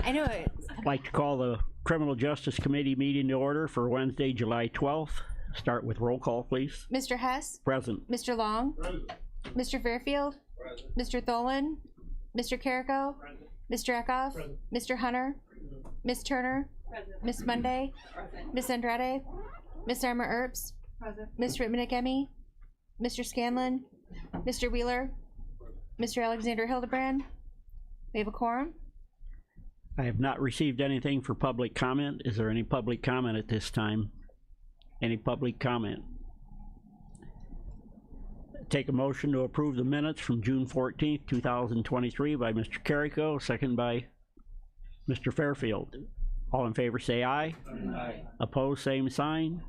I know it. I'd like to call the Criminal Justice Committee meeting to order for Wednesday, July 12th. Start with roll call, please. Mr. Hess? Present. Mr. Long? Present. Mr. Fairfield? Present. Mr. Tholen? Mr. Carrico? Present. Mr. Eckhoff? Present. Mr. Hunter? Ms. Turner? Ms. Monday? Ms. Andrade? Ms. Armour Earps? Ms. Ritmanek-Emy? Mr. Scanlon? Mr. Wheeler? Mr. Alexander Hildebrand? We have a quorum. I have not received anything for public comment. Is there any public comment at this time? Any public comment? Take a motion to approve the minutes from June 14th, 2023 by Mr. Carrico, second by Mr. Fairfield. All in favor say aye. Aye. Opposed, same sign.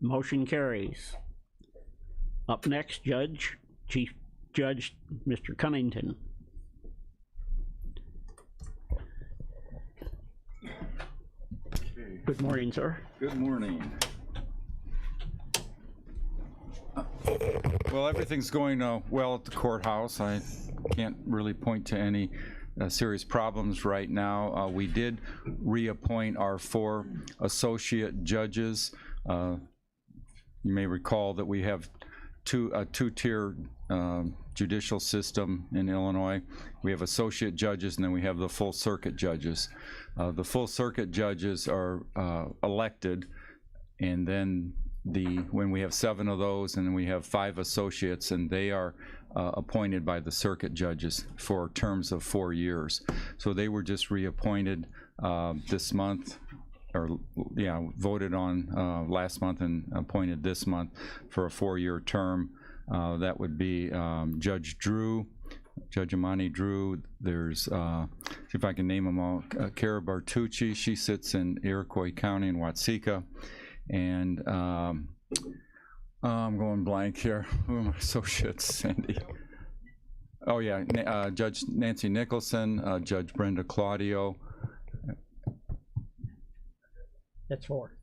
Motion carries. Up next, Chief Judge Mr. Cunnington. Good morning, sir. Good morning. Well, everything's going well at the courthouse. I can't really point to any serious problems right now. We did reappoint our 4 associate judges. You may recall that we have a two-tier judicial system in Illinois. We have associate judges, and then we have the full circuit judges. The full circuit judges are elected, and then when we have 7 of those, and then we have 5 associates, and they are appointed by the circuit judges for terms of 4 years. So they were just reappointed this month, or voted on last month and appointed this month for a 4-year term. That would be Judge Drew, Judge Amani Drew. There's, see if I can name them all, Cara Bartucci. She sits in Iroquois County in Watseka. And I'm going blank here. Who are my associates, Sandy? Oh yeah, Judge Nancy Nicholson, Judge Brenda Claudio. That's 4.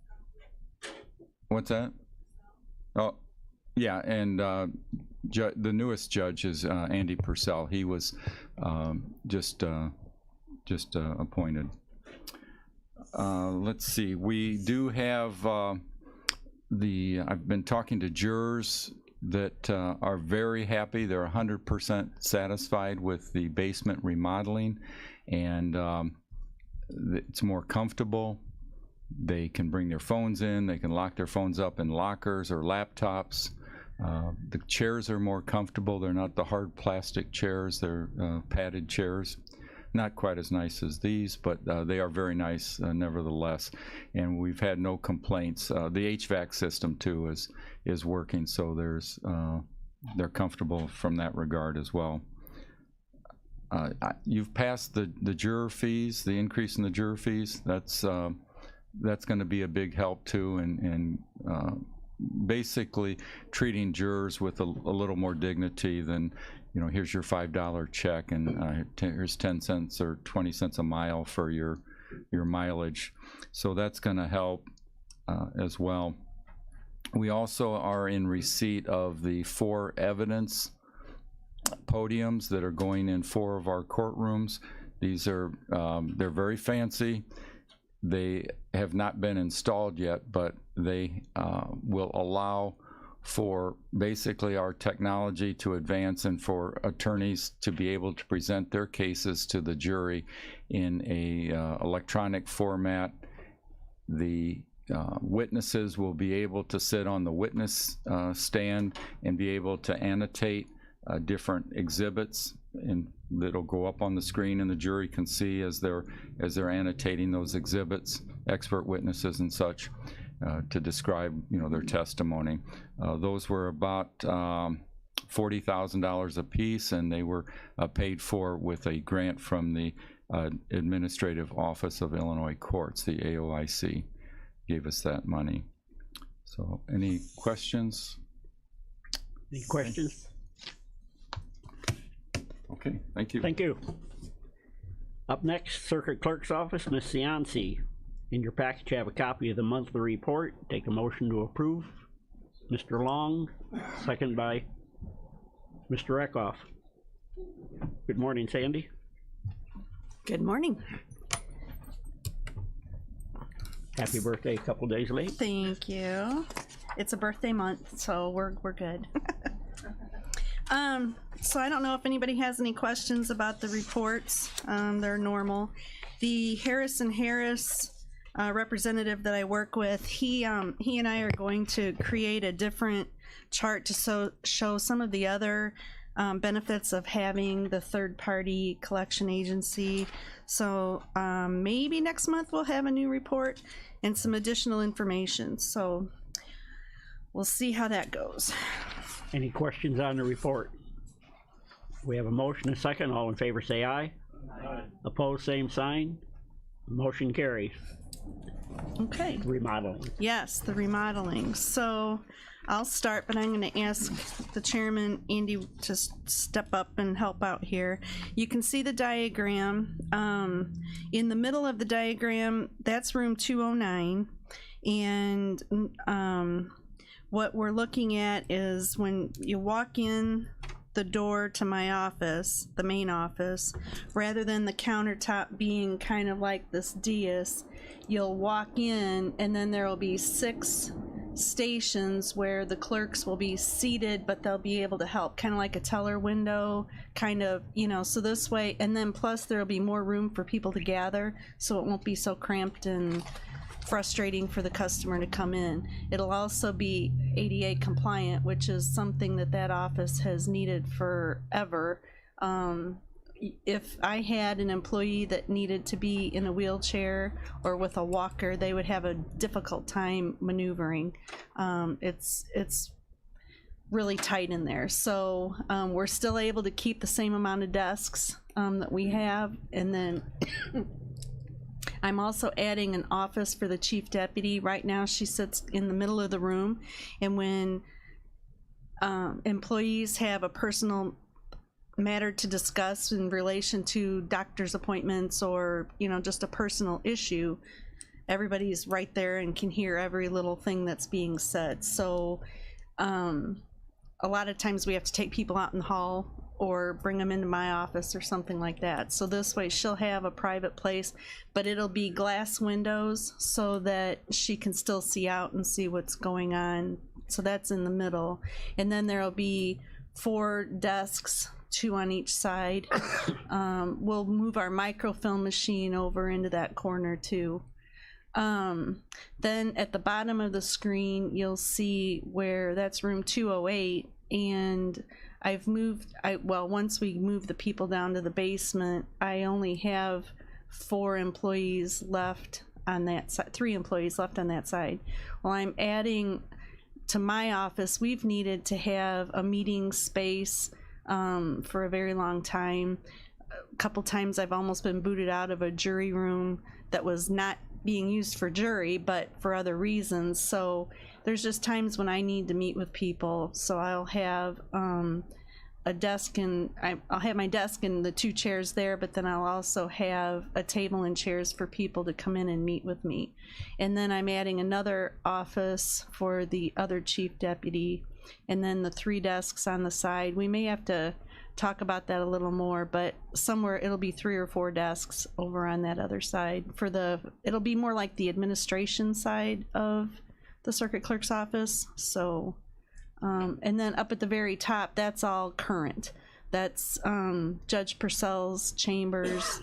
What's that? Oh, yeah, and the newest judge is Andy Purcell. He was just appointed. Let's see, we do have I've been talking to jurors that are very happy. They're 100% satisfied with the basement remodeling, and it's more comfortable. They can bring their phones in, they can lock their phones up in lockers or laptops. The chairs are more comfortable. They're not the hard plastic chairs, they're padded chairs. Not quite as nice as these, but they are very nice nevertheless. And we've had no complaints. The HVAC system too is working, so they're comfortable from that regard as well. You've passed the juror fees, the increase in the juror fees. That's going to be a big help too, and basically treating jurors with a little more dignity than, you know, here's your $5 check, and here's 10 cents or 20 cents a mile for your mileage. So that's going to help as well. We also are in receipt of the 4 evidence podiums that are going in 4 of our courtrooms. These are they're very fancy. They have not been installed yet, but they will allow for basically our technology to advance and for attorneys to be able to present their cases to the jury in a electronic format. The witnesses will be able to sit on the witness stand and be able to annotate different exhibits, and that'll go up on the screen and the jury can see as they're annotating those exhibits, expert witnesses and such, to describe, you know, their testimony. Those were about $40,000 a piece, and they were paid for with a grant from the Administrative Office of Illinois Courts. The AOIC gave us that money. So any questions? Any questions? Okay, thank you. Thank you. Up next, Circuit Clerk's Office, Ms. Cianci. In your package, you have a copy of the monthly report. Take a motion to approve. Mr. Long, second by Mr. Eckhoff. Good morning, Sandy. Good morning. Happy birthday, a couple days late. Thank you. It's a birthday month, so we're good. So I don't know if anybody has any questions about the reports. They're normal. The Harris & Harris representative that I work with, he and I are going to create a different chart to show some of the other benefits of having the third-party collection agency. So maybe next month we'll have a new report and some additional information. So we'll see how that goes. Any questions on the report? We have a motion and a second. All in favor say aye. Aye. Opposed, same sign. Motion carries. Okay. Remodeling. Yes, the remodeling. So I'll start, but I'm going to ask the chairman, Andy, to step up and help out here. You can see the diagram. In the middle of the diagram, that's room 209. And what we're looking at is when you walk in the door to my office, the main office, rather than the countertop being kind of like this dais, you'll walk in and then there will be 6 stations where the clerks will be seated, but they'll be able to help, kind of like a teller window, kind of, you know, so this way, and then plus there'll be more room for people to gather, so it won't be so cramped and frustrating for the customer to come in. It'll also be ADA compliant, which is something that office has needed forever. If I had an employee that needed to be in a wheelchair or with a walker, they would have a difficult time maneuvering. It's really tight in there. So we're still able to keep the same amount of desks that we have, and then I'm also adding an office for the chief deputy. Right now she sits in the middle of the room, and when employees have a personal matter to discuss in relation to doctor's appointments or, you know, just a personal issue, everybody's right there and can hear every little thing that's being said. So a lot of times we have to take people out in the hall or bring them into my office or something like that. So this way she'll have a private place, but it'll be glass windows so that she can still see out and see what's going on. So that's in the middle. And then there'll be 4 desks, 2 on each side. We'll move our microfilm machine over into that corner too. Then at the bottom of the screen, you'll see where that's room 208, and I've moved, once we move the people down to the basement, I only have 4 employees left on that side, 3 employees left on that side. Well, I'm adding to my office. We've needed to have a meeting space for a very long time. A couple times I've almost been booted out of a jury room that was not being used for jury, but for other reasons. So there's just times when I need to meet with people. So I'll have a desk, and I'll have my desk and the 2 chairs there, but then I'll also have a table and chairs for people to come in and meet with me. And then I'm adding another office for the other chief deputy, and then the 3 desks on the side. We may have to talk about that a little more, but somewhere it'll be 3 or 4 desks over on that other side. It'll be more like the administration side of the circuit clerk's office. So and then up at the very top, that's all current. That's Judge Purcell's chambers,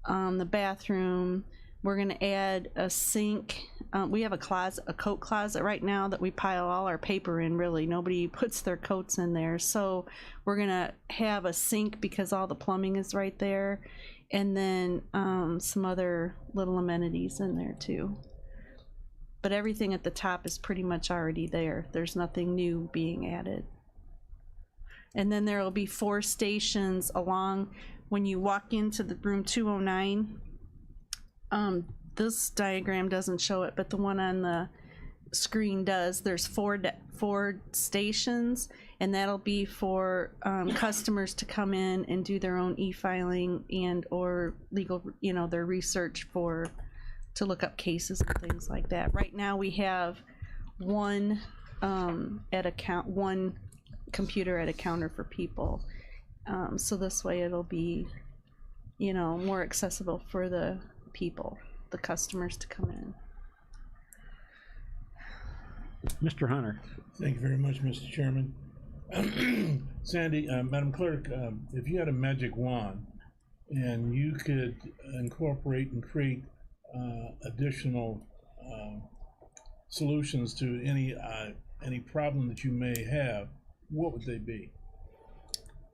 the bathroom. We're gonna add a sink. We have a closet, a coat closet right now that we pile all our paper in. Really, nobody puts their coats in there. So we're gonna have a sink because all the plumbing is right there, and then some other little amenities in there too. But everything at the top is pretty much already there. There's nothing new being added. And then there will be 4 stations along when you walk into the room 209. This diagram doesn't show it, but the one on the screen does. There's 4 stations, and that'll be for customers to come in and do their own e-filing and or legal, you know, their research to look up cases and things like that. Right now we have one computer at a counter for people. So this way it'll be, you know, more accessible for the people, the customers to come in. Mr. Hunter. Thank you very much, Mr. Chairman. Sandy, Madam Clerk, if you had a magic wand and you could incorporate and create additional solutions to any problem that you may have, what would they be?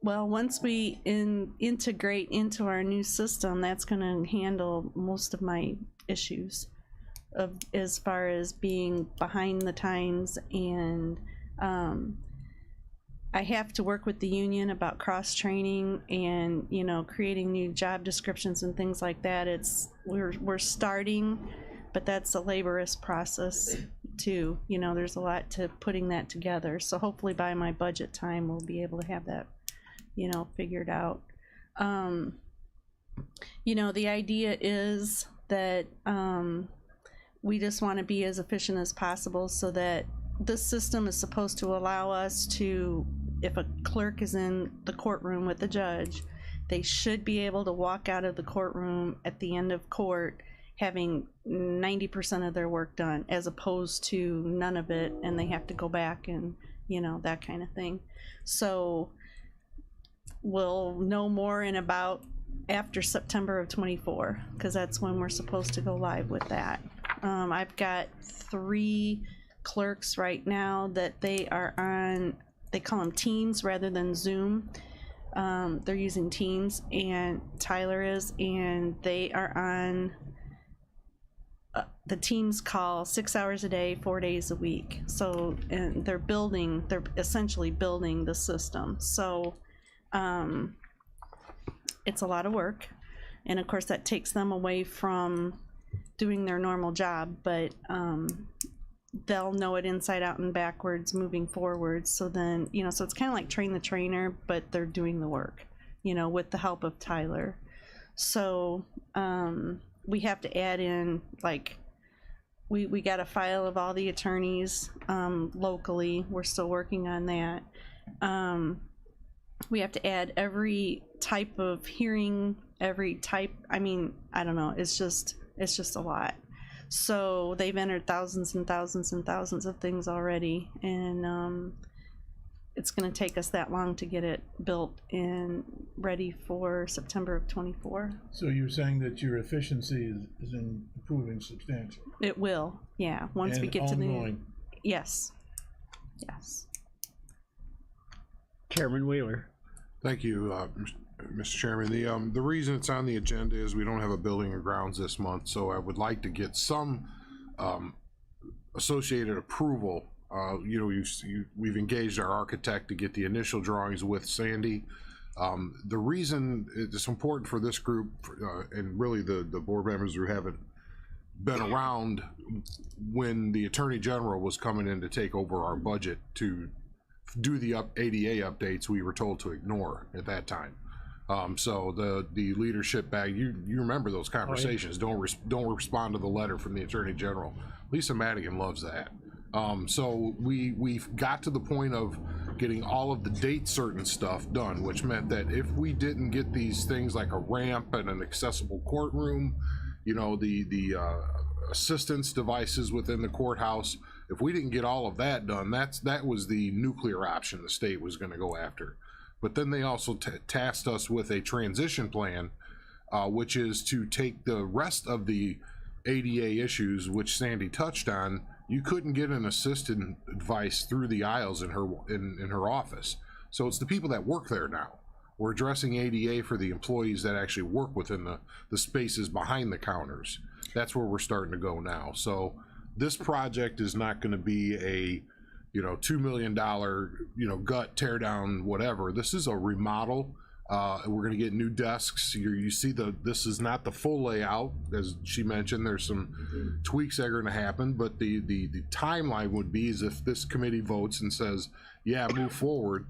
Well, once we integrate into our new system, that's going to handle most of my issues of as far as being behind the times, and I have to work with the union about cross training and creating new job descriptions and things like that. We're starting, but that's a laborious process too. There's a lot to putting that together. So hopefully by my budget time we'll be able to have that figured out. The idea is that we just want to be as efficient as possible, so that this system is supposed to allow us to, if a clerk is in the courtroom with the judge, they should be able to walk out of the courtroom at the end of court having 90% of their work done, as opposed to none of it and they have to go back and that kind of thing. So we'll know more in about after September of 24, because that's when we're supposed to go live with that. I've got 3 clerks right now that they are on, they call them Teams rather than Zoom. They're using Teams, and Tyler is, and they are on the Teams call 6 hours a day, 4 days a week. So, and they're essentially building the system. So it's a lot of work, and of course that takes them away from doing their normal job, but they'll know it inside out and backwards moving forward. So then so it's kind of like train the trainer, but they're doing the work with the help of Tyler. So we have to add in, like, we got a file of all the attorneys locally. We're still working on that. We have to add every type of hearing, every type, I don't know, it's just a lot. So they've entered thousands and thousands and thousands of things already, and it's going to take us that long to get it built and ready for September of 24. So you're saying that your efficiency is improving substantially? It will, yeah. Once we get to the ongoing. Yes. Chairman Wheeler. Thank you, Mr. Chairman. The reason it's on the agenda is we don't have a building or grounds this month, so I would like to get some associated approval. We've engaged our architect to get the initial drawings with Sandy. The reason it's important for this group, and really the board members who haven't been around when the Attorney General was coming in to take over our budget to do the ADA updates, we were told to ignore at that time. So the leadership back, you remember those conversations. Oh, yeah. Don't respond to the letter from the Attorney General. Lisa Madigan loves that. So we've got to the point of getting all of the date certain stuff done, which meant that if we didn't get these things like a ramp and an accessible courtroom, the assistance devices within the courthouse, if we didn't get all of that done, that was the nuclear option the state was going to go after. But then they also tasked us with a transition plan, which is to take the rest of the ADA issues, which Sandy touched on. You couldn't get an assistant device through the aisles in her office. So it's the people that work there now. We're addressing ADA for the employees that actually work within the spaces behind the counters. That's where we're starting to go now. So this project is not going to be a $2 million gut tear down whatever. This is a remodel. We're going to get new desks. You see this is not the full layout, as she mentioned. There's some tweaks that are going to happen, but the timeline would be is if this committee votes and says, yeah, move forward,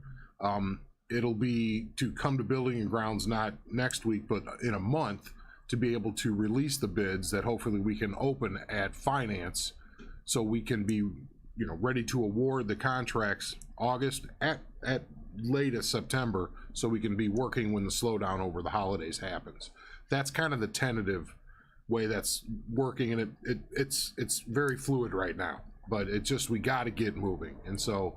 it'll be to come to Building and Grounds not next week, but in a month, to be able to release the bids that hopefully we can open at finance, so we can be ready to award the contracts August at latest September, so we can be working when the slowdown over the holidays happens. That's kind of the tentative way that's working, and it's very fluid right now. but it's just, we got to get moving. And so,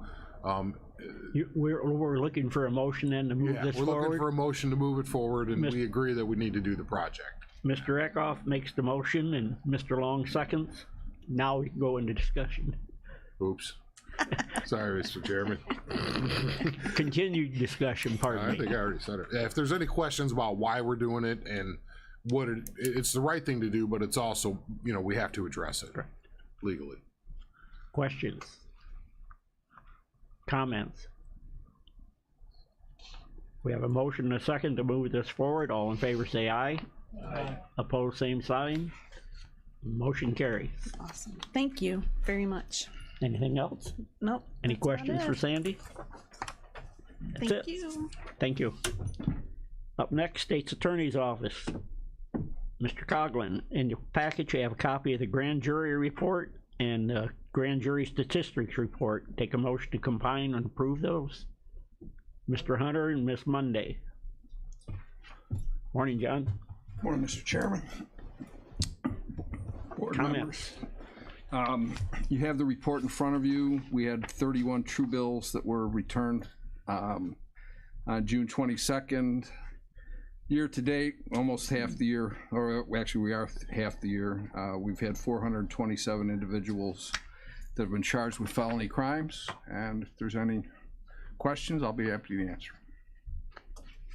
We're looking for a motion then to move yeah, this we're looking forward. for a motion to move it forward, and Mis- we agree that we need to do the project. Mr. Eckhoff makes the motion and Mr. Long seconds. Now we can go into discussion. Oops. Sorry, Mr. Chairman. Continued discussion, I pardon think me. I already said it. Yeah, if there's any questions about why we're doing it and what it's the right thing to do, but it's also, you know, we have to address it legally. Questions? Comments? We have a motion and a second to move this forward. All in favor say aye. Aye. Opposed, same sign. Motion carries. Awesome. Thank you very much. Anything else? Nope. Any that's about questions for it. Sandy? That's Thank it. you. Thank you. Up next, State's Attorney's Office. Mr. Coughlin, in your package, you have a copy of the grand jury report and grand jury statistics report. Take a motion to combine and approve those. Mr. Hunter and Miss Monday. Morning, John. Morning, Mr. Chairman. Board members. Comments? You have the report in front of you. We had 31 true bills that were returned on June 22nd. Year to date, almost half the year, or actually we are half the year. We've had 427 individuals that have been charged with felony crimes. And if there's any questions, I'll be happy to answer.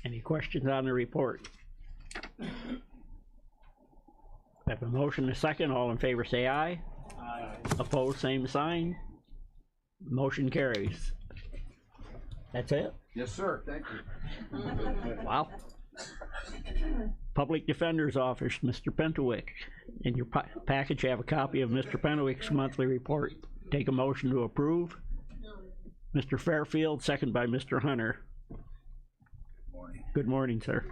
Any questions on the report? Have a motion and a second. All in favor say aye. Aye. Opposed, same sign. Motion carries. That's it? Yes, sir. Thank you. Wow. Public Defender's Office, Mr. Pentewick. In your package, you have a copy of Mr. Pentewick's monthly report. Take a motion to approve. Mr. Fairfield, second by Mr. Hunter. Morning. Good morning, sir.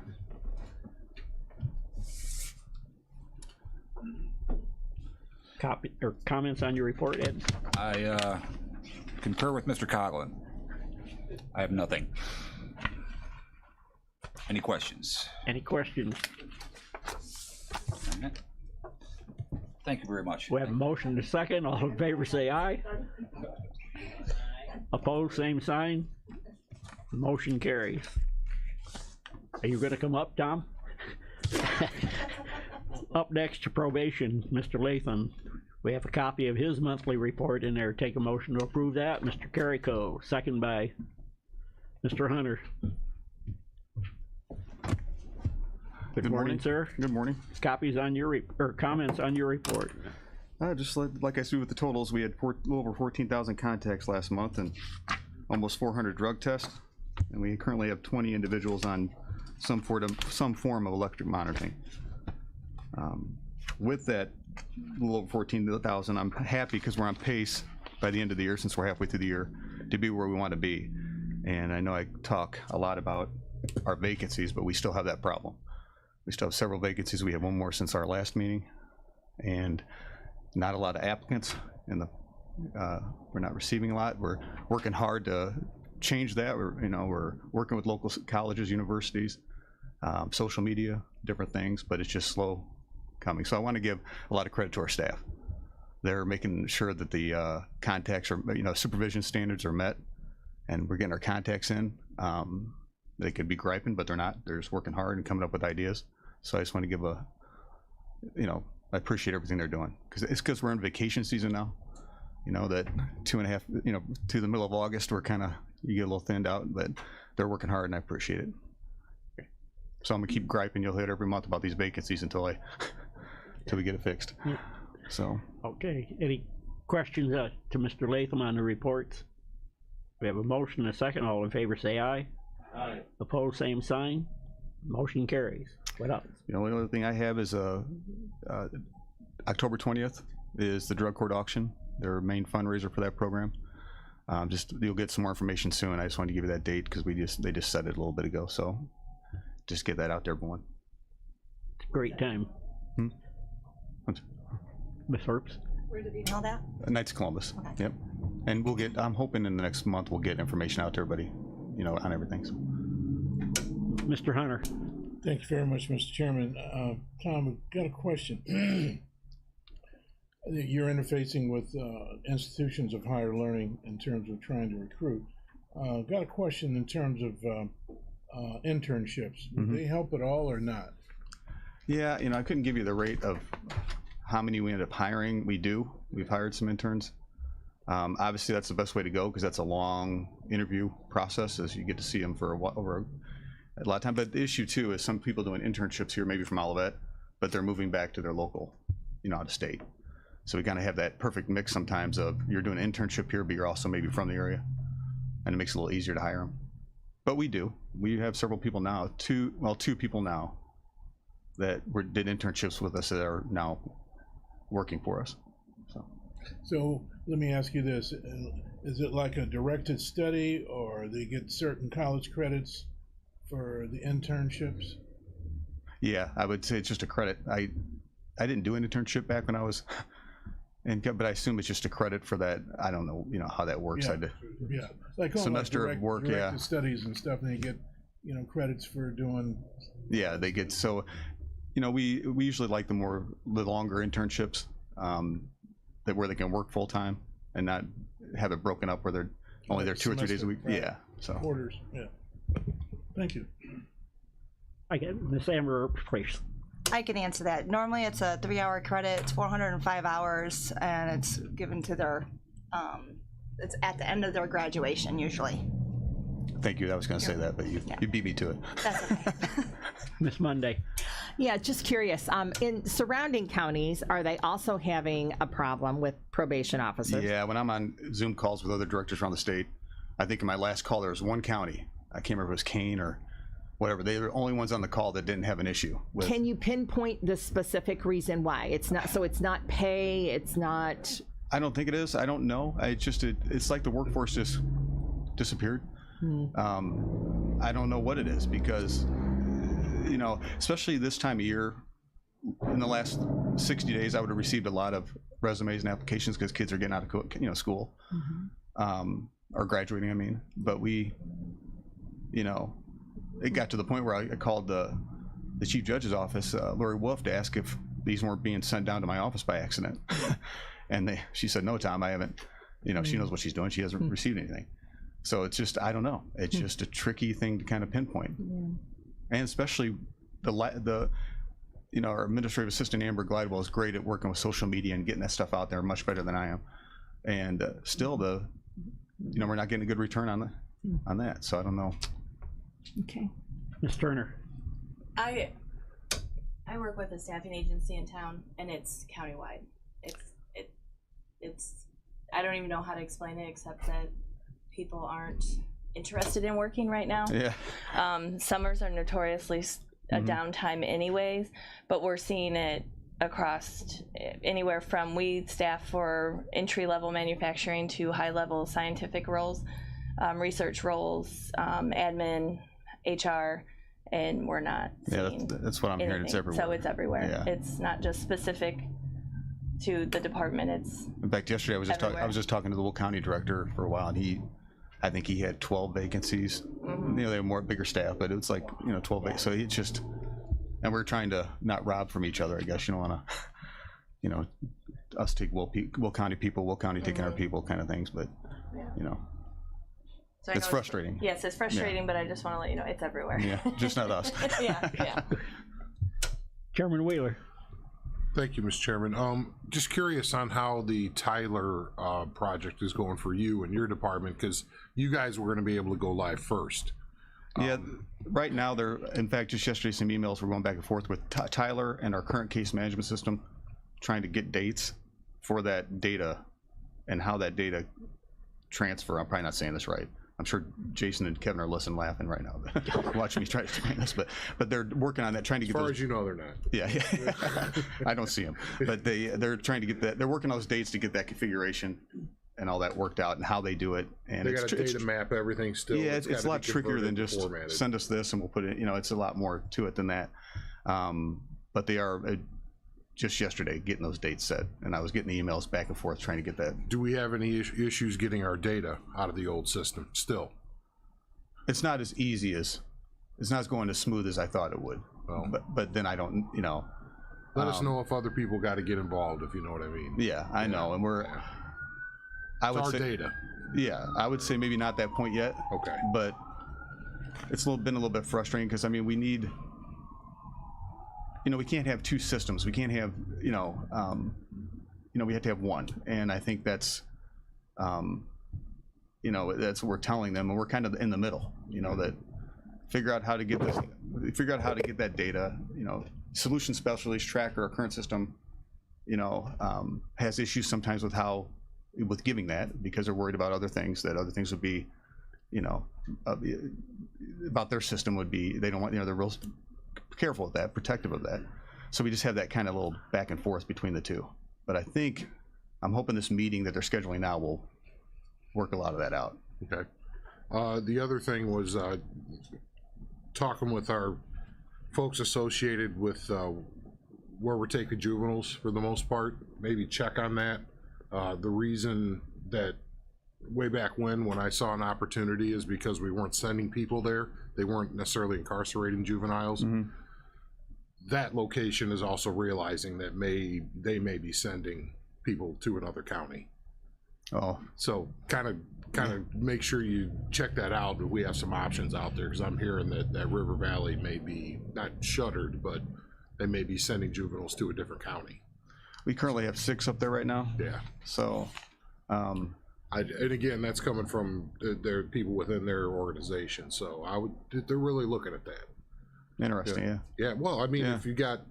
Copy or comments on your report, Ed? I concur with Mr. Coughlin. I have nothing. Any questions? Any questions? Thank you very much. We have a motion to second. All in favor say aye. Opposed, same sign. Motion carries. Are you gonna come up, Tom? Up next to probation, Mr. Latham. We have a copy of his monthly report in there. Take a motion to approve that. Mr. Carrico, second by Mr. Hunter. Good morning, sir. Good morning. Copies on your, or comments on your report. Just like I see with the totals, we had a little over 14,000 contacts last month and almost 400 drug tests. And we currently have 20 individuals on some form of electric monitoring. With that little over 14,000, I'm happy because we're on pace by the end of the year, since we're halfway through the year, to be where we want to be. And I know I talk a lot about our vacancies, but we still have that problem. We still have several vacancies. We have one more since our last meeting, and not a lot of applicants. And we're not receiving a lot. We're working hard to change that. We're working with local colleges, universities, social media, different things, but it's just slow coming. So I want to give a lot of credit to our staff. They're making sure that the contacts are, supervision standards are met, and we're getting our contacts in. They could be griping, but they're not. They're just working hard and coming up with ideas. So I just want to give I appreciate everything they're doing, because we're in vacation season now. That 2.5, to the middle of August, you get a little thinned out, but they're working hard and I appreciate it. Okay. So I'm gonna keep griping. You'll hit every month about these vacancies until we get it fixed. Yeah. So. Okay, any questions to Mr. Latham on the reports? We have a motion and a second. All in favor say aye. Aye. Opposed, same sign. Motion carries. What else? The only other thing I have is October 20th is the drug court auction, their main fundraiser for that program. You'll get some more information soon. I just wanted to give you that date because they just said it a little bit ago. So just get that out there, everyone. It's a great time. Ms. Herbst? Where did he know that? Knights of Columbus. Okay. Yep. And I'm hoping in the next month we'll get information out to everybody, on everything. So. Mr. Hunter. Thank you very much, Mr. Chairman. Tom, I've got a question. you're interfacing with institutions of higher learning in terms of trying to recruit. Got a question in terms of internships. Would they help at all or not? Yeah, you know, I couldn't give you the rate of how many we ended up hiring. We've hired some interns. Obviously, that's the best way to go because that's a long interview process, as you get to see them for over a lot of time. But the issue too is some people doing internships here, maybe from Olivet, but they're moving back to their local, you know, out of state. So we kind of have that perfect mix sometimes of you're doing an internship here, but you're also maybe from the area, and it makes it a little easier to hire them. But we have several people now, two people now that did internships with us that are now working for us. So let me ask you this. Is it like a directed study, or they get certain college credits for the internships? Yeah, I would say it's just a credit. I didn't do an internship back when I was but I assume it's just a credit for that. I don't know, you know, how that works. Yeah, like semester like of work, directed studies and stuff, and they get, you know, credits for doing. Yeah, they get, so, you know, we usually like the longer internships, that where they can work full time and not have it broken up where they're only there 2 or 3 days a week. Right. Yeah, so. Quarters, yeah. Thank you. I get Miss Amber, please. I can answer that. Normally it's a 3-hour credit, it's 405 hours, and it's given to their, it's at the end of their graduation usually. Thank you, I was gonna say that, but you beat me to it. That's okay. Miss Monday. Yeah, just curious. In surrounding counties, are they also having a problem with probation officers? Yeah, when I'm on Zoom calls with other directors around the state, I think in my last call there was one county, I can't remember if it was Kane or whatever, they were the only ones on the call that didn't have an issue with. Can you pinpoint the specific reason why? It's not, so it's not pay, it's not. I don't think it is. I don't know. It's like the workforce just disappeared. I don't know what it is because, you know, especially this time of year, in the last 60 days, I would have received a lot of resumes and applications because kids are getting out of, you know, school, or graduating, I mean. But we, you know, it got to the point where I called the chief judge's office, Lori Wolf, to ask if these weren't being sent down to my office by accident. And she said, no, Tom, I haven't, you know, she knows what she's doing. She hasn't received anything. So it's just, I don't know. It's just a tricky thing to kind of pinpoint. And especially the you know, our administrative assistant, Amber Glidewell, is great at working with social media and getting that stuff out there much better than I am. And still you know, we're not getting a good return on that. So I don't know. Okay. Ms. Turner. I work with a staffing agency in town, and it's countywide. It's I don't even know how to explain it except that people aren't interested in working right now. Yeah. Summers are notoriously a downtime anyways, but we're seeing it across anywhere from we staff for entry-level manufacturing to high-level scientific roles, research roles, admin, HR, and we're not seeing that's what I'm hearing. It's everywhere. So it's everywhere. Yeah. It's not just specific to the department. It's in fact, yesterday I was just talking to the Will County director for a while, and I think he had 12 vacancies. You know, they have bigger staff, but it's like, you know, 12 vacancies. So it's just, and we're trying to not rob from each other, I guess. You don't want to, you know, us take Will County people, Will County taking our people kind of things, but you know. So it's frustrating. Yes, it's frustrating, but I just want to let you know it's everywhere. Yeah, just not us. Yeah. Chairman Wheeler. Thank you, Mr. Chairman. Just curious on how the Tyler project is going for you and your department, because you guys were going to be able to go live first. Yeah, right now in fact, just yesterday, some emails were going back and forth with Tyler and our current case management system, trying to get dates for that data and how that data transfer. I'm probably not saying this right. I'm sure Jason and Kevin are listening, laughing right now, watching me try to explain this. But they're working on that, trying to get. As far as you know, they're not. Yeah. I don't see them, but they're trying to get that. They're working on those dates to get that configuration and all that worked out and how they do it. And they got to data map everything still. Yeah, it's a lot trickier than just send us this and we'll put it. You know, it's a lot more to it than that. But they are. Just yesterday getting those dates set, and I was getting the emails back and forth trying to get that. Do we have any issues getting our data out of the old system still? It's not as easy as, it's not going as smooth as I thought it would. Well, but then I don't, you know, Let us know if other people got to get involved, if you know what I mean. Yeah, I know, and we're. I It's would our say, data. yeah, I would say maybe not that point yet. Okay. But it's been a little bit frustrating because I mean we need. We can't have two systems. We can't have we have to have one, and I think that's. That's what we're telling them, and we're kind of in the middle. That figure out how to get that data. Solution specialist tracker, our current system, has issues sometimes with giving that because they're worried about other things. That other things would be, about their system would be they don't want they're real careful with that, protective of that. So we just have that kind of little back and forth between the two. But I'm hoping this meeting that they're scheduling now will work a lot of that out. Okay. The other thing was talking with our folks associated with where we're taking juveniles for the most part. Maybe check on that. The reason that way back when I saw an opportunity is because we weren't sending people there. They weren't necessarily incarcerating juveniles. Mm-hmm. That location is also realizing that they may be sending people to another county. Oh, so kind of make sure you check that out. But we have some options out there because I'm hearing that River Valley may be not shuttered, but they may be sending juveniles to a different county. We currently have 6 up there right now. Yeah. So, and again, that's coming from their people within their organization. So they're really looking at that. Interesting. Yeah. Yeah. Well, I mean, if you got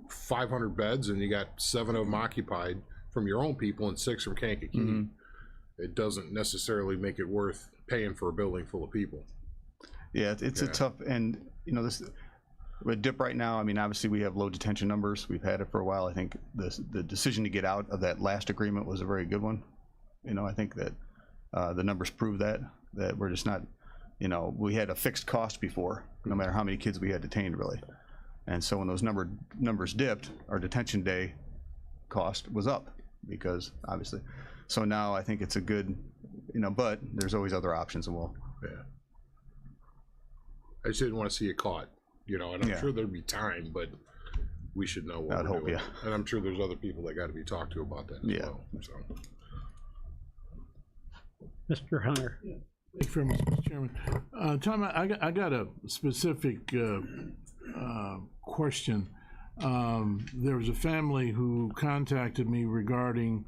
500 beds and you got 7 of them occupied from your own people and 6 from Kankakee, Mm-hmm. it doesn't necessarily make it worth paying for a building full of people. Yeah, it's a tough, and this with DIP right now. I mean, obviously we have low detention numbers. We've had it for a while. I think the decision to get out of that last agreement was a very good one. I think that the numbers prove that we're just not. We had a fixed cost before, no matter how many kids we had detained, really. And so when those numbers dipped, our detention day cost was up because obviously. So now I think it's a good, but there's always other options, and we'll. Yeah. I just didn't want to see it caught, and I'm sure there'd be time, but we should know what we're doing. Yeah. And I'm sure there's other people that got to be talked to about that as well. So. Mr. Hunter. Thank you very much, Mr. Chairman. Tom, I got a specific question. There was a family who contacted me regarding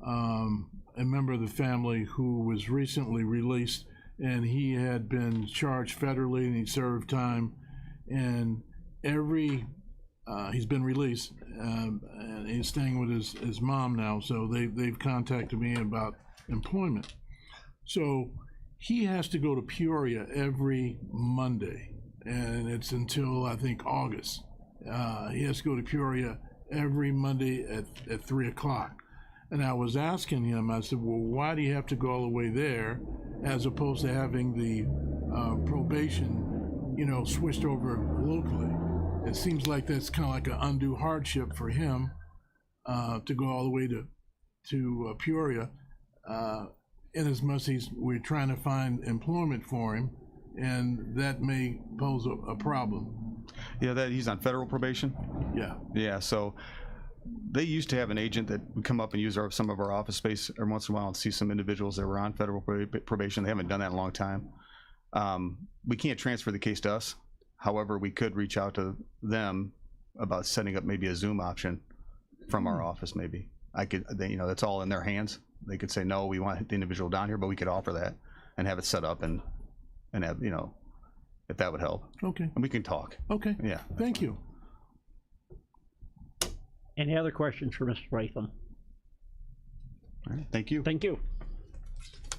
a member of the family who was recently released, and he had been charged federally and he served time, and he's been released, and he's staying with his mom now, so they've contacted me about employment. So he has to go to Peoria every Monday, and it's until I think August. He has to go to Peoria every Monday at 3 o'clock. And I was asking him, I said, well, why do you have to go all the way there as opposed to having the probation, switched over locally? It seems like that's kind of like an undue hardship for him to go all the way to Peoria, in as much as we're trying to find employment for him, and that may pose a problem. Yeah, that he's on federal probation. Yeah. Yeah. So they used to have an agent that would come up and use some of our office space every once in a while and see some individuals that were on federal probation. They haven't done that in a long time. We can't transfer the case to us. However, we could reach out to them about setting up maybe a Zoom option from our office. Maybe that's all in their hands. They could say, no, we want the individual down here, but we could offer that and have it set up and have, if that would help. Okay. And we can talk. Okay. Yeah. Thank you. Any other questions for Mr. Latham? All right. Thank you. Thank you.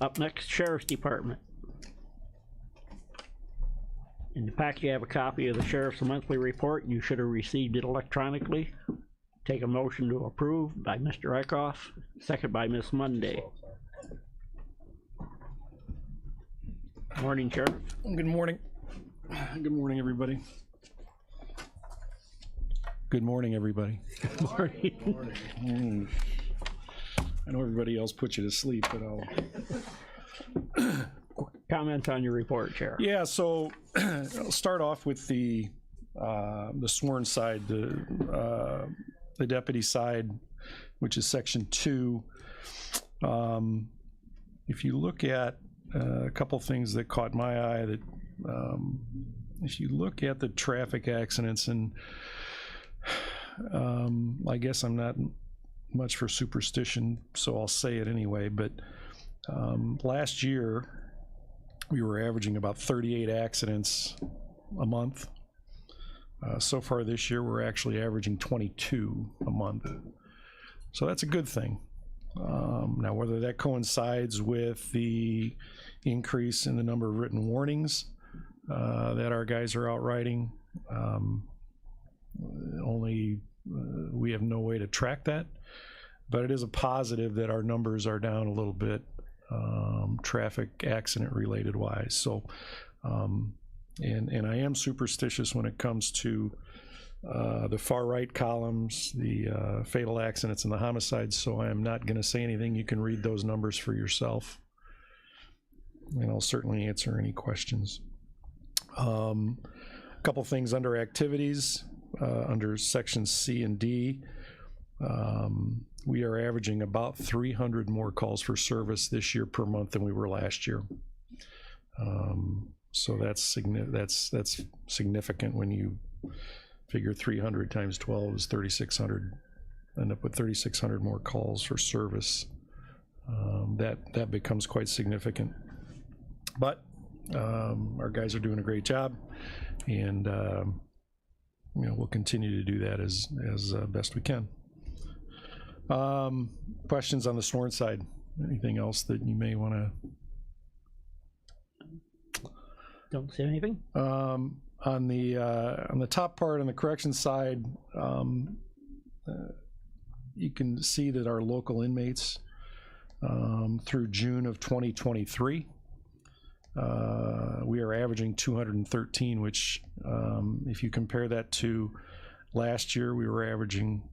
Up next, Sheriff's Department. In the packet, you have a copy of the Sheriff's Monthly Report. You should have received it electronically. Take a motion to approve by Mr. Eckhoff, second by Ms. Monday. Morning, Sheriff. Good morning. Good morning, everybody. Good morning, everybody. Good morning. I know everybody else put you to sleep, but Comment on your report, Sheriff. Yeah, so I'll start off with the the sworn side, the deputy side, which is section 2. If you look at a couple things that caught my eye, that if you look at the traffic accidents, and I guess I'm not much for superstition, so I'll say it anyway, but last year we were averaging about 38 accidents a month. So far this year we're actually averaging 22 a month, so that's a good thing. Now whether that coincides with the increase in the number of written warnings that our guys are out writing, we have no way to track that, but it is a positive that our numbers are down a little bit, traffic accident related wise. So and I am superstitious when it comes to the far right columns, the fatal accidents and the homicides, so I am not going to say anything. You can read those numbers for yourself, and I'll certainly answer any questions. A couple things under activities, under sections C and D. We are averaging about 300 more calls for service this year per month than we were last year. So that's significant when you figure 300 times 12 is 3,600. End up with 3,600 more calls for service. That becomes quite significant. But our guys are doing a great job, and we'll continue to do that as best we can. Questions on the sworn side? Anything else that you may want to? Don't say anything. On the top part, on the correction side, you can see that our local inmates through June of 2023, we are averaging 213, which if you compare that to last year, we were averaging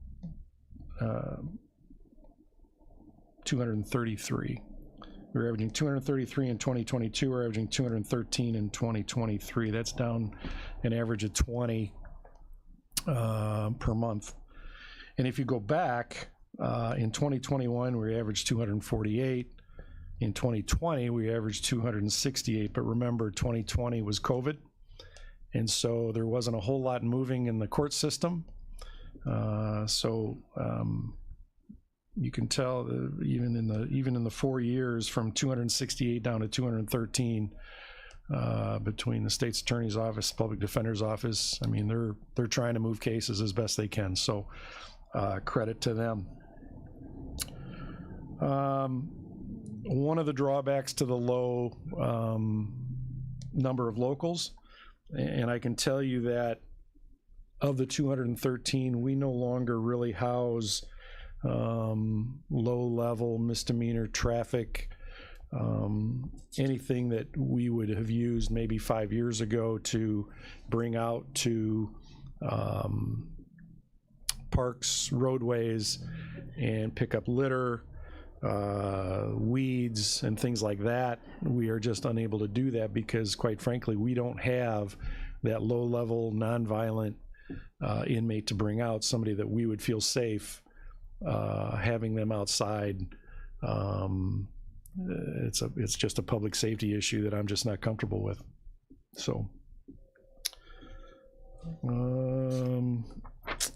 233. We were averaging 233 in 2022. We're averaging 213 in 2023. That's down an average of 20 per month. And if you go back, in 2021, we averaged 248. In 2020, we averaged 268. But remember, 2020 was COVID, and so there wasn't a whole lot moving in the court system. You can tell even in the 4 years from 268 down to 213 between the state's attorney's office, public defender's office. I mean, they're trying to move cases as best they can. So credit to them. One of the drawbacks to the low number of locals, and I can tell you that of the 213, we no longer really house low-level misdemeanor traffic, anything that we would have used maybe 5 years ago to bring out to parks, roadways, and pick up litter, weeds, and things like that. We are just unable to do that because, quite frankly, we don't have that low-level, nonviolent inmate to bring out, somebody that we would feel safe having them outside. It's just a public safety issue that I'm just not comfortable with. So, and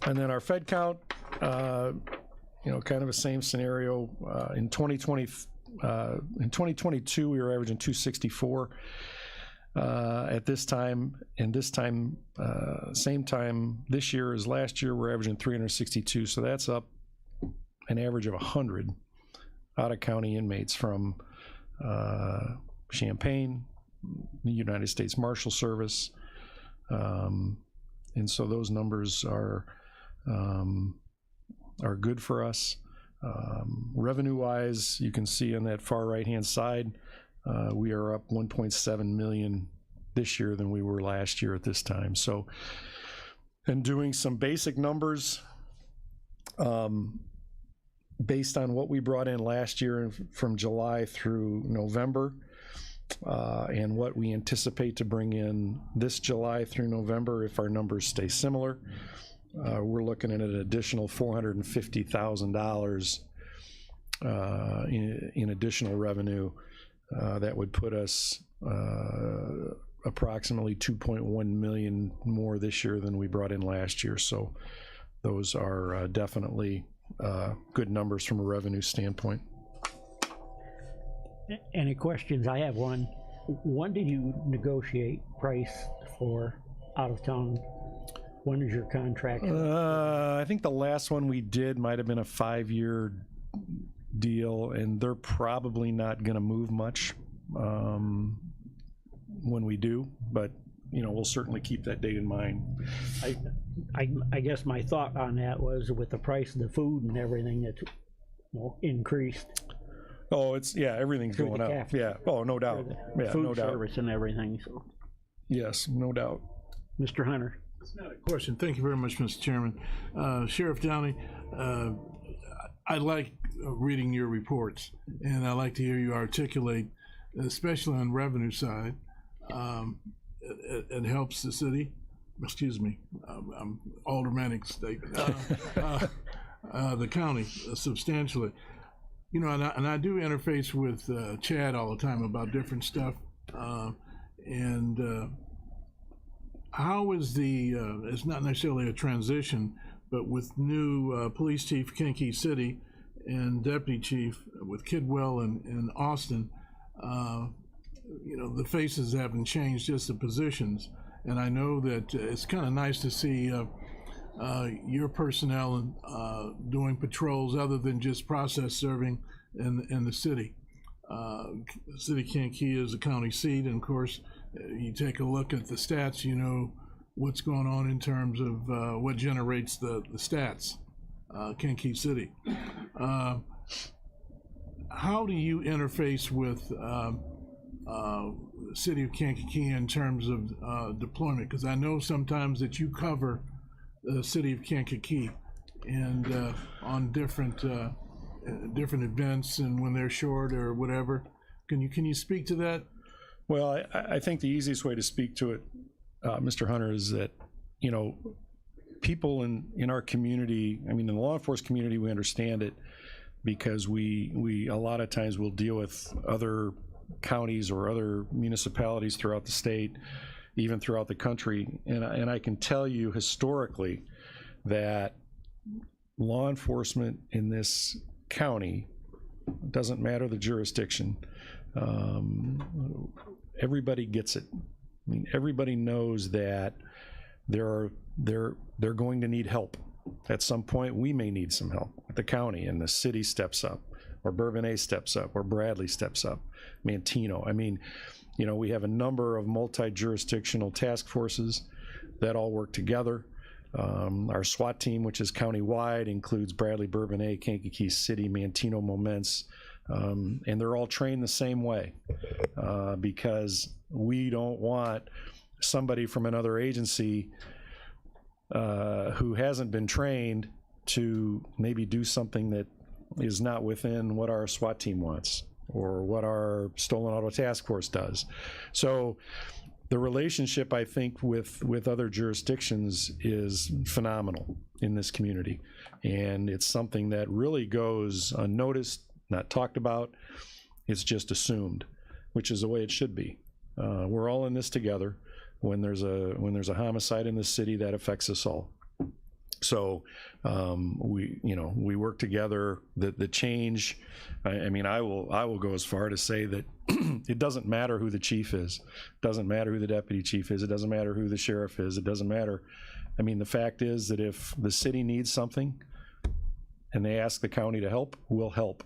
then our Fed count, kind of a same scenario. In 2022, we were averaging 264 at this time, and same time this year as last year, we're averaging 362. So that's up an average of 100 out-of-county inmates from Champaign, the United States Marshal Service, and so those numbers are good for us. Revenue-wise, you can see on that far right-hand side, we are up 1.7 million this year than we were last year at this time. So, and doing some basic numbers, based on what we brought in last year from July through November, and what we anticipate to bring in this July through November if our numbers stay similar. We're looking at an additional $450,000 in additional revenue that would put us approximately 2.1 million more this year than we brought in last year. So those are definitely good numbers from a revenue standpoint. Any questions? I have one. When did you negotiate price for out of town? When is your contract? I think the last one we did might have been a 5-year deal, and they're probably not going to move much when we do, but you know, we'll certainly keep that date in mind. I guess my thought on that was with the price of the food and everything that's increased. Oh, it's, yeah, everything's Through going the up. cafe. Yeah. Oh, no doubt. Yeah, Food no doubt. service and everything. So, yes, no doubt. Mr. Hunter. It's not a question. Thank you very much, Mr. Chairman. Sheriff Downey, I like reading your reports, and I like to hear you articulate, especially on the revenue side. It helps the city. Excuse me, I'm aldermanic statement. The county substantially. You know, and I do interface with Chad all the time about different stuff, and how is the, it's not necessarily a transition, but with new police chief Kankakee City and deputy chief with Kidwell and Austin, you know, the faces haven't changed, just the positions. And I know that it's kind of nice to see your personnel doing patrols other than just process serving in the city. City of Kankakee is a county seat, and of course, you take a look at the stats, you know what's going on in terms of what generates the stats, Kankakee City. How do you interface with City of Kankakee in terms of deployment? Because I know sometimes that you cover the City of Kankakee and on different events and when they're short or whatever. Can you speak to that? Well, I think the easiest way to speak to it, Mr. Hunter, is that, you know, people in our community, I mean, in the law enforcement community, we understand it because we a lot of times will deal with other counties or other municipalities throughout the state, even throughout the country. And I can tell you historically that law enforcement in this county, doesn't matter the jurisdiction, everybody gets it. I mean, everybody knows that they're going to need help. At some point, we may need some help. The county and the city steps up, or Bourbonnais steps up, or Bradley steps up, Manteno. I mean, you know, we have a number of multi-jurisdictional task forces that all work together. Our SWAT team, which is county-wide, includes Bradley, Bourbonnais, Kankakee City, Manteno, Momence, and they're all trained the same way because we don't want somebody from another agency who hasn't been trained to maybe do something that is not within what our SWAT team wants or what our stolen auto task force does. So the relationship, I think, with other jurisdictions is phenomenal in this community. And it's something that really goes unnoticed, not talked about. It's just assumed, which is the way it should be. We're all in this together. When there's a homicide in the city, that affects us all. So we work together. The change, I mean, I will go as far to say that it doesn't matter who the chief is, it doesn't matter who the deputy chief is, it doesn't matter who the sheriff is, it doesn't matter. I mean, the fact is that if the city needs something and they ask the county to help, we'll help.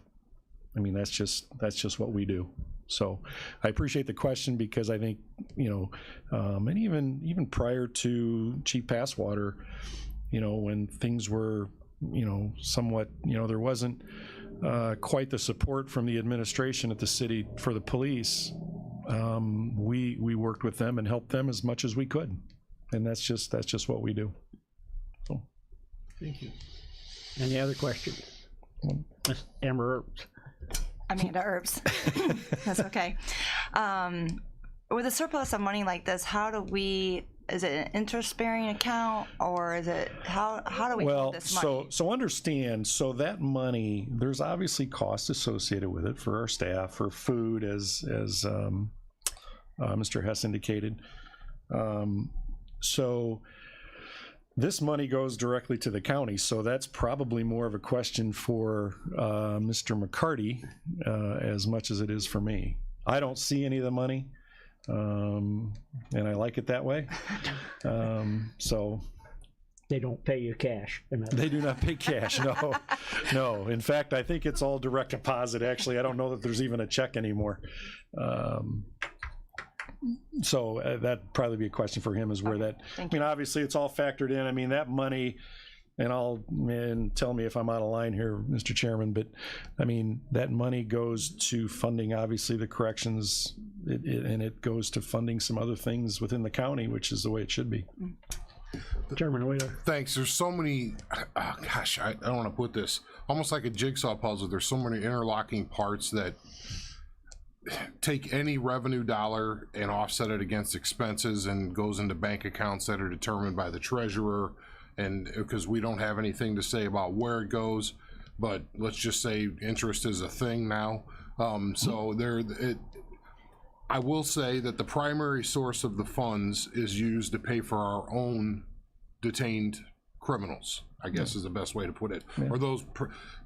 I mean, that's just what we do. So I appreciate the question because I think, you know, and even prior to Chief Passwater, you know, when things were, you know, somewhat, you know, there wasn't quite the support from the administration at the city for the police, we worked with them and helped them as much as we could. And that's just what we do. So. Thank you. Any other questions? Ms. Amber Earps. Amanda Erbs. That's okay. With a surplus of money like this, how do we? Is it an interest-bearing account, or is it how do we hold this money? So understand. So that money, there's obviously costs associated with it for our staff, for food, as Mr. Hess indicated. So this money goes directly to the county, so that's probably more of a question for Mr. McCarty as much as it is for me. I don't see any of the money, and I like it that way. So They don't pay you cash. they do not pay cash, no. No, in fact, I think it's all direct deposit. Actually, I don't know that there's even a check anymore. So that'd probably be a question for him, is where that, I mean, obviously it's all factored in. I mean, that money, and tell me if I'm out of line here, Mr. Chairman, but I mean, that money goes to funding, obviously, the corrections, and it goes to funding some other things within the county, which is the way it should be. Chairman Wheeler. Thanks. There's so many, gosh, I don't want to put this, almost like a jigsaw puzzle. There's so many interlocking parts that take any revenue dollar and offset it against expenses and goes into bank accounts that are determined by the treasurer. And because we don't have anything to say about where it goes, but let's just say interest is a thing now. So I will say that the primary source of the funds is used to pay for our own detained criminals, I guess is the best way to put it. Or those,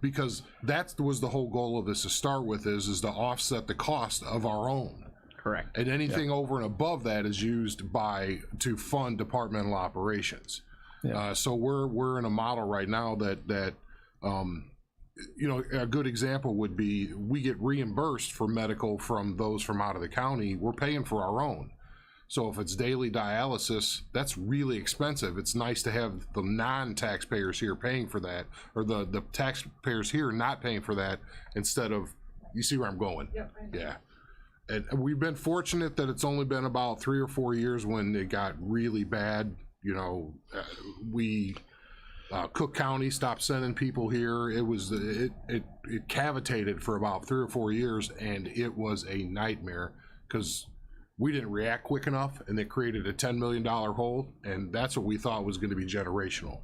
because that was the whole goal of this to start with, is to offset the cost of our own. Correct. And anything over and above that is used to fund departmental operations. So we're in a model right now that you know, a good example would be we get reimbursed for medical from those from out of the county. We're paying for our own. So if it's daily dialysis, that's really expensive. It's nice to have the non-taxpayers here paying for that, or the taxpayers here not paying for that, instead of, you see where I'm going? Yep. Yeah. And we've been fortunate that it's only been about 3 or 4 years when it got really bad. You know, Cook County stopped sending people here. It cavitated for about 3 or 4 years, and it was a nightmare because we didn't react quick enough, and it created a $10 million hole, and that's what we thought was going to be generational.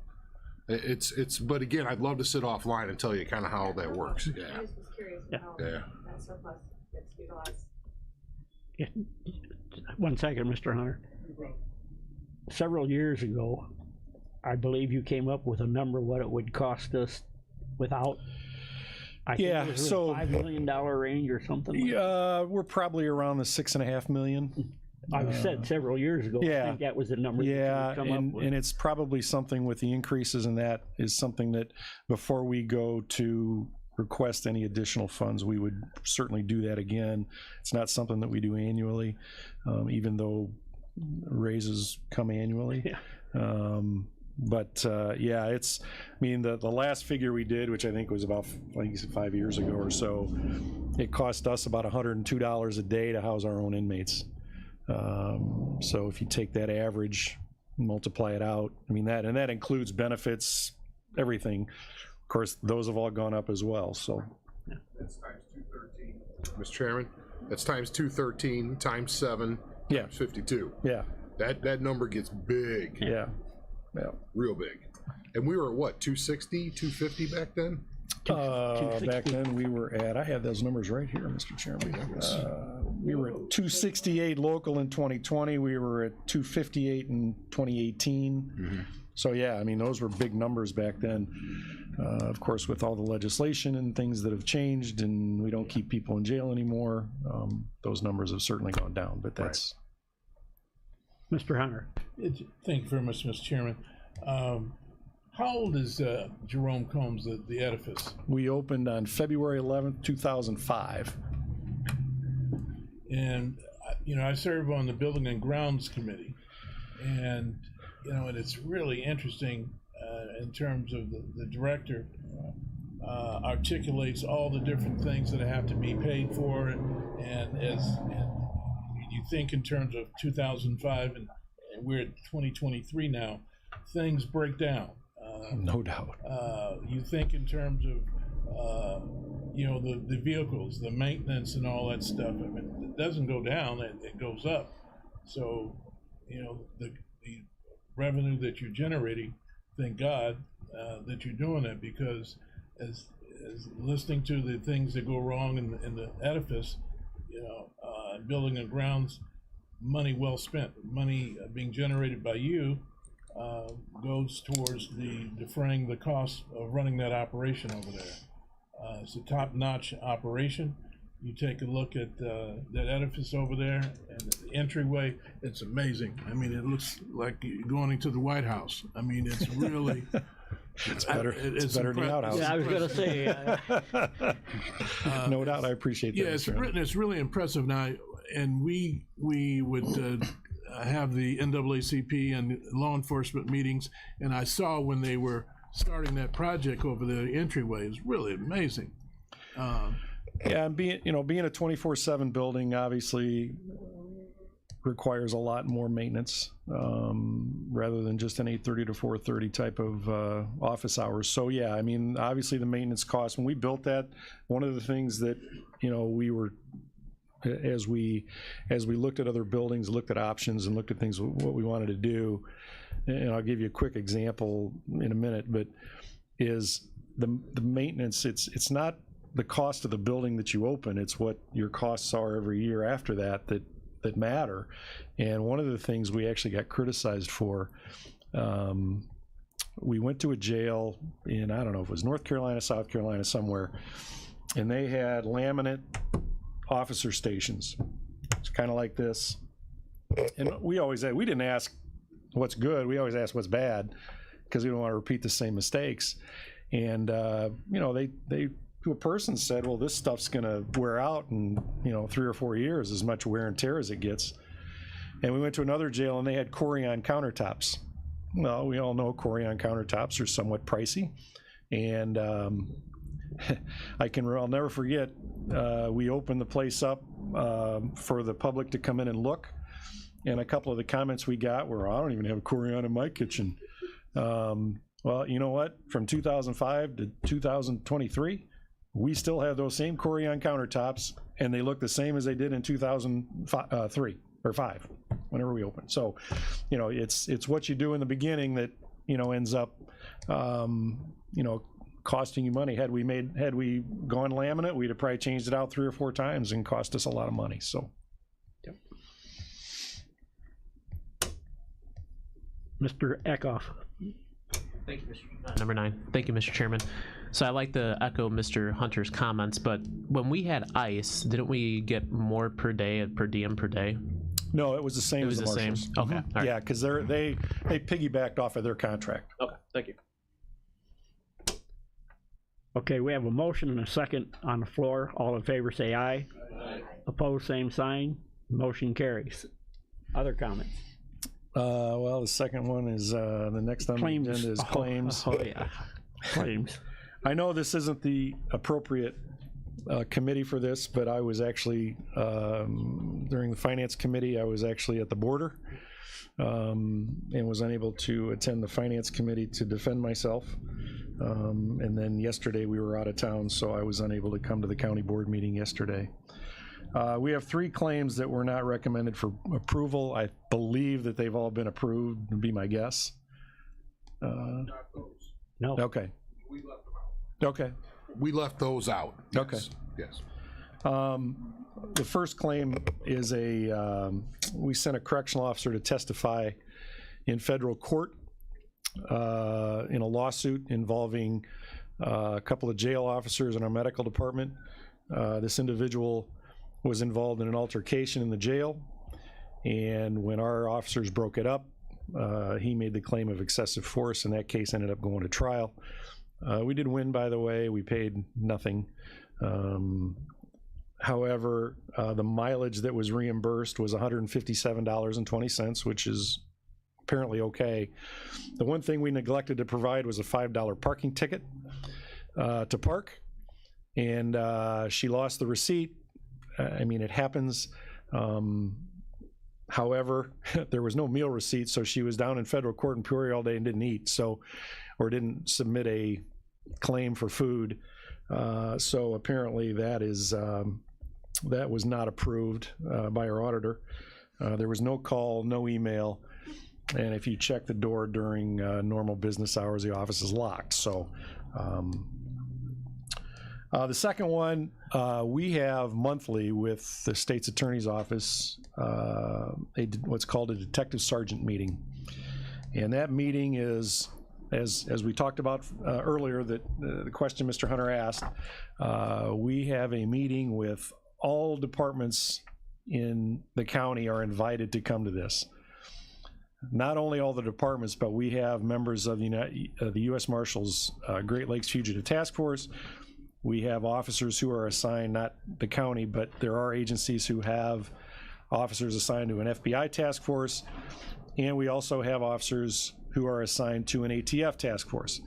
But again, I'd love to sit offline and tell you kind of how that works. Yeah. I was curious how that surplus gets utilized. Yeah. 1 second, Mr. Hunter. Several years ago, I believe you came up with a number what it would cost us without. I think it was in the $5 million range or something. We're probably around the $6.5 million. I said several years ago. I think that was the number. Yeah, that you come up with. And it's probably something with the increases in that is something that before we go to request any additional funds, we would certainly do that again. It's not something that we do annually, even though raises come annually. Yeah. But yeah, it's, I mean, the last figure we did, which I think was about, like you said, 5 years ago or so, it cost us about $102 a day to house our own inmates. So if you take that average, multiply it out, I mean, that includes benefits, everything. Of course, those have all gone up as well, so. That's times 213. Mr. Chairman, that's times 213, times 7, times 52. Yeah. That number gets big. Yeah. Yeah. Real big. And we were at what, 260, 250 back then? Back then we were at, I have those numbers right here, Mr. Chairman. We were at 268 local in 2020. We were at 258 in 2018. Mm-hmm. So yeah, I mean, those were big numbers back then. Of course, with all the legislation and things that have changed, and we don't keep people in jail anymore, those numbers have certainly gone down, but that's... Mr. Hunter. Thank you very much, Mr. Chairman. How old is Jerome Combs, the edifice? We opened on February 11th, 2005. And, you know, I serve on the Building and Grounds Committee. And, you know, and it's really interesting in terms of the director articulates all the different things that have to be paid for. And you think in terms of 2005, and we're at 2023 now, things break down. No doubt. You think in terms of, you know, the vehicles, the maintenance and all that stuff. I mean, it doesn't go down, it goes up. So, you know, the revenue that you're generating, thank God that you're doing that, because as listening to the things that go wrong in the edifice, you know, building and grounds, money well spent, money being generated by you goes towards defraying the cost of running that operation over there. It's a top-notch operation. You take a look at that edifice over there and the entryway, it's amazing. I mean, it looks like you're going into the White House. I mean, it's really... It's better. It's better than the outhouse. Yeah, I was gonna say. No doubt, I appreciate that. Yeah, it's really impressive now, and we would have the NAACP and law enforcement meetings, and I saw when they were starting that project over the entryway. It's really amazing. Yeah, and being a 24/7 building obviously requires a lot more maintenance rather than just an 8:30 to 4:30 type of office hours. So yeah, I mean, obviously the maintenance costs. When we built that, one of the things that, you know, we were, as we looked at other buildings, looked at options, and looked at things what we wanted to do, and I'll give you a quick example in a minute, but is the maintenance. It's not the cost of the building that you open, it's what your costs are every year after that matter. And one of the things we actually got criticized for, we went to a jail in, I don't know if it was North Carolina, South Carolina, somewhere, and they had laminate officer stations. It's kind of like this. And we didn't ask what's good, we always ask what's bad, because we don't want to repeat the same mistakes. And you know, they to a person said, well, this stuff's gonna wear out in, you know, 3 or 4 years, as much wear and tear as it gets. And we went to another jail and they had Corian countertops. Well, we all know Corian countertops are somewhat pricey. And I'll never forget, we opened the place up for the public to come in and look. And a couple of the comments we got were, I don't even have a Corian in my kitchen. Well, you know what? From 2005 to 2023, we still have those same Corian countertops, and they look the same as they did in 2003 or 5, whenever we opened. So, you know, it's what you do in the beginning that, you know, ends up, you know, costing you money. Had we gone laminate, we'd have probably changed it out 3 or 4 times and cost us a lot of money. So, yep. Mr. Eckhoff. Thank you, Mr. Number 9. Thank you, Mr. Chairman. So I like to echo Mr. Hunter's comments, but when we had ICE, didn't we get more per day at per diem per day? No, it was the same as the Marshals. Same? Okay. Mm-hmm. Yeah, because they piggybacked off of their contract. Okay, thank you. Okay, we have a motion and a second on the floor. All in favor say aye. Aye. Opposed, same sign. Motion carries. Other comments? Well, the second one is the next on the agenda is claims. Oh yeah, claims. I know this isn't the appropriate committee for this, but I was actually during the finance committee. I was actually at the border and was unable to attend the finance committee to defend myself. And then yesterday we were out of town, so I was unable to come to the county board meeting yesterday. We have 3 claims that were not recommended for approval. I believe that they've all been approved, would be my guess. No. Okay. We left them out. Okay. We left those out. Yes. Okay. Yes. The first claim is we sent a correctional officer to testify in federal court in a lawsuit involving a couple of jail officers in our medical department. This individual was involved in an altercation in the jail, and when our officers broke it up, he made the claim of excessive force, and that case ended up going to trial. We did win, by the way. We paid nothing. However, the mileage that was reimbursed was $157.20, which is apparently okay. The one thing we neglected to provide was a $5 parking ticket to park, and she lost the receipt. I mean, it happens. However, there was no meal receipt, so she was down in federal court in Peoria all day and didn't eat, or didn't submit a claim for food. So apparently that is that was not approved by our auditor. There was no call, no email, and if you check the door during normal business hours, the office is locked. So the second one, we have monthly with the state's attorney's office what's called a detective sergeant meeting, and that meeting is, as we talked about earlier, that the question Mr. Hunter asked, we have a meeting with all departments in the county are invited to come to this. Not only all the departments, but we have members of the U.S. Marshals Great Lakes Fugitive Task Force. We have officers who are assigned, not the county, but there are agencies who have officers assigned to an FBI task force, and we also have officers who are assigned to an ATF task force.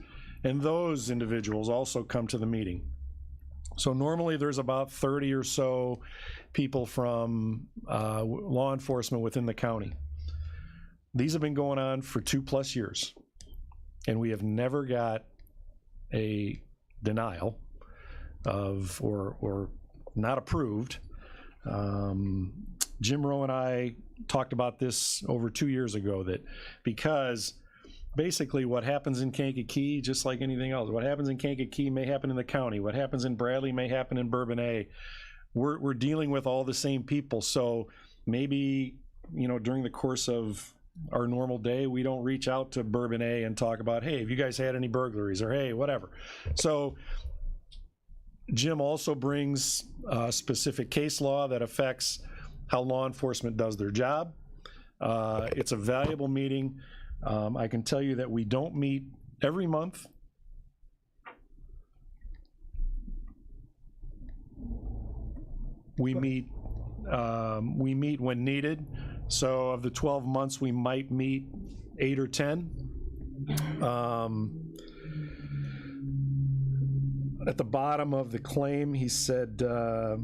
And those individuals also come to the meeting. So normally there's about 30 or so people from law enforcement within the county. These have been going on for 2+ years, and we have never got a denial of or not approved. Jim Rowe and I talked about this over 2 years ago, that because basically what happens in Kankakee, just like anything else, what happens in Kankakee may happen in the county, what happens in Bradley may happen in Bourbonnais. We're dealing with all the same people, so maybe, you know, during the course of our normal day, we don't reach out to Bourbonnais and talk about, hey, have you guys had any burglaries, or hey, whatever. So Jim also brings specific case law that affects how law enforcement does their job. It's a valuable meeting. I can tell you that we don't meet every month. We meet when needed. So of the 12 months, we might meet 8 or 10. At the bottom of the claim, he said that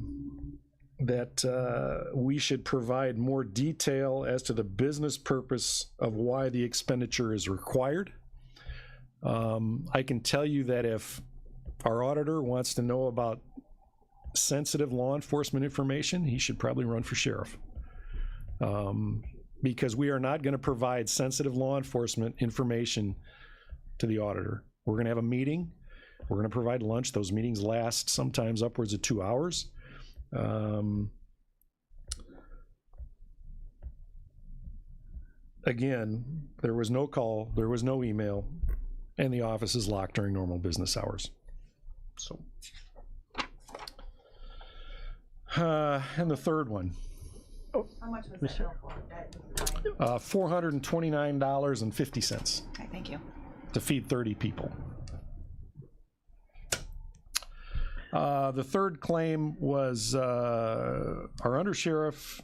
we should provide more detail as to the business purpose of why the expenditure is required. I can tell you that if our auditor wants to know about sensitive law enforcement information, he should probably run for sheriff. Because we are not going to provide sensitive law enforcement information to the auditor. We're going to have a meeting. We're going to provide lunch. Those meetings last sometimes upwards of 2 hours. Again, there was no call, there was no email, and the office is locked during normal business hours. So, and the third one. How much was that bill for? $429.50. Okay, thank you. To feed 30 people. The third claim was our undersheriff,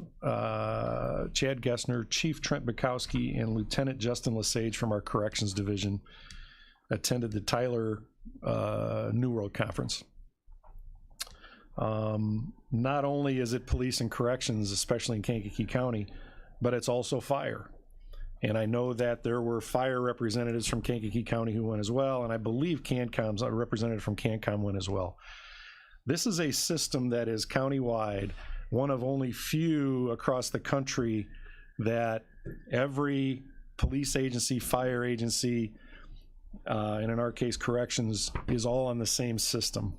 Chad Gessner, Chief Trent Bukowski, and Lieutenant Justin Lesage from our Corrections Division attended the Tyler New World Conference. Not only is it police and corrections, especially in Kankakee County, but it's also fire. And I know that there were fire representatives from Kankakee County who went as well, and I believe CANCOM's a representative from CANCOM went as well. This is a system that is countywide, one of only few across the country that every police agency, fire agency, and in our case corrections, is all on the same system.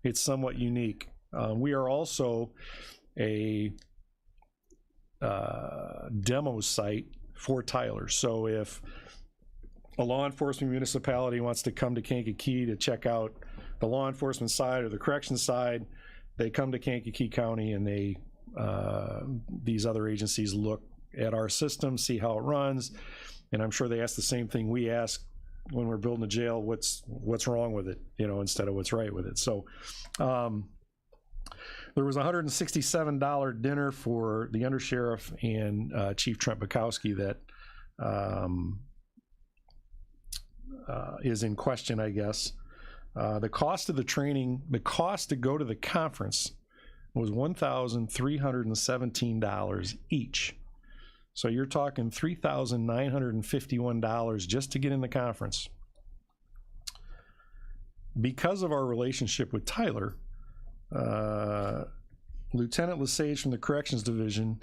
It's somewhat unique. We are also a demo site for Tyler. So if a law enforcement municipality wants to come to Kankakee to check out the law enforcement side or the corrections side, they come to Kankakee County, and they these other agencies look at our system, see how it runs, and I'm sure they ask the same thing we ask when we're building a jail: what's wrong with it, you know, instead of what's right with it. So there was a $167 dinner for the undersheriff and Chief Trent Bukowski that is in question, I guess. The cost of the training, the cost to go to the conference was $1,317 each. So you're talking $3,951 just to get in the conference. because of our relationship with Tyler, Lieutenant Lesage from the Corrections Division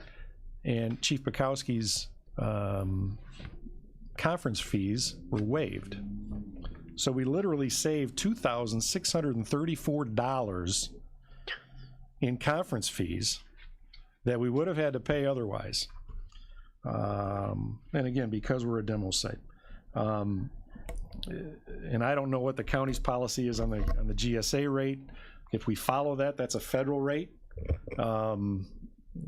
and Chief Bukowski's conference fees were waived. So we literally saved $2,634 in conference fees that we would have had to pay otherwise. And again, because we're a demo site. And I don't know what the county's policy is on the GSA rate. If we follow that, that's a federal rate.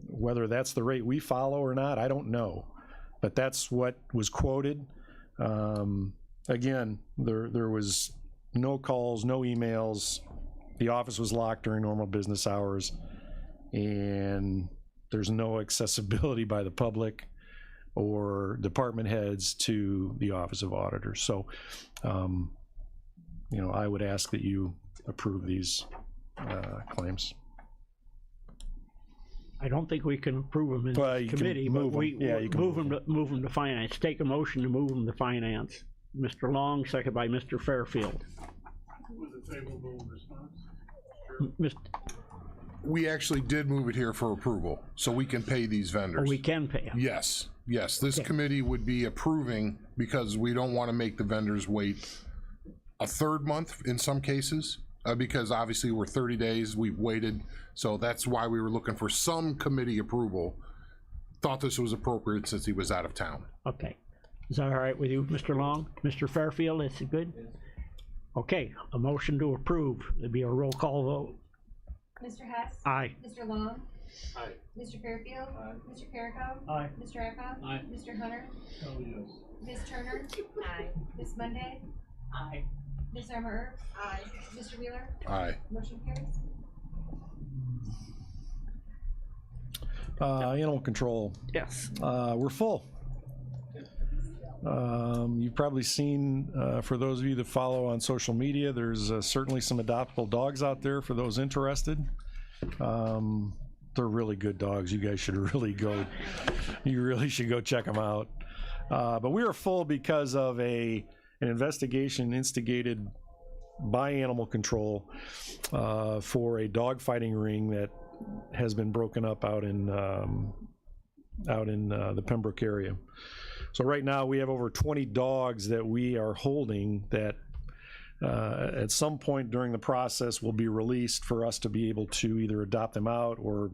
Whether that's the rate we follow or not, I don't know. But that's what was quoted. Again, there was no calls, no emails. The office was locked during normal business hours, and there's no accessibility by the public or department heads to the Office of Auditors. So, you know, I would ask that you approve these claims. I don't think we can approve them in this committee, but we move them to finance. Take a motion to move them to finance. Mr. Long, second by Mr. Fairfield. We actually did move it here for approval, so we can pay these vendors. Oh, we can pay them. Yes, yes. This committee would be approving because we don't want to make the vendors wait a third month in some cases, because obviously we're 30 days, we've waited. So that's why we were looking for some committee approval. Thought this was appropriate since he was out of town. Okay. Is that all right with you, Mr. Long? Mr. Fairfield, is it good? Okay, a motion to approve. It'd be a roll call vote. Mr. Hess? Aye. Mr. Long? Aye. Mr. Fairfield? Aye. Mr. Carrico? Aye. Mr. Eckhoff? Aye. Mr. Hunter? Oh, yes. Ms. Turner? Aye. Ms. Monday? Aye. Ms. Armour? Aye. Mr. Wheeler? Aye. Motion carries. Animal control. Yes. We're full. You've probably seen, for those of you that follow on social media, there's certainly some adoptable dogs out there for those interested. They're really good dogs. You guys should really go, you really should go check them out. But we are full because of an investigation instigated by Animal Control for a dog fighting ring that has been broken up out in the Pembroke area. So right now we have over 20 dogs that we are holding that at some point during the process will be released for us to be able to either adopt them out or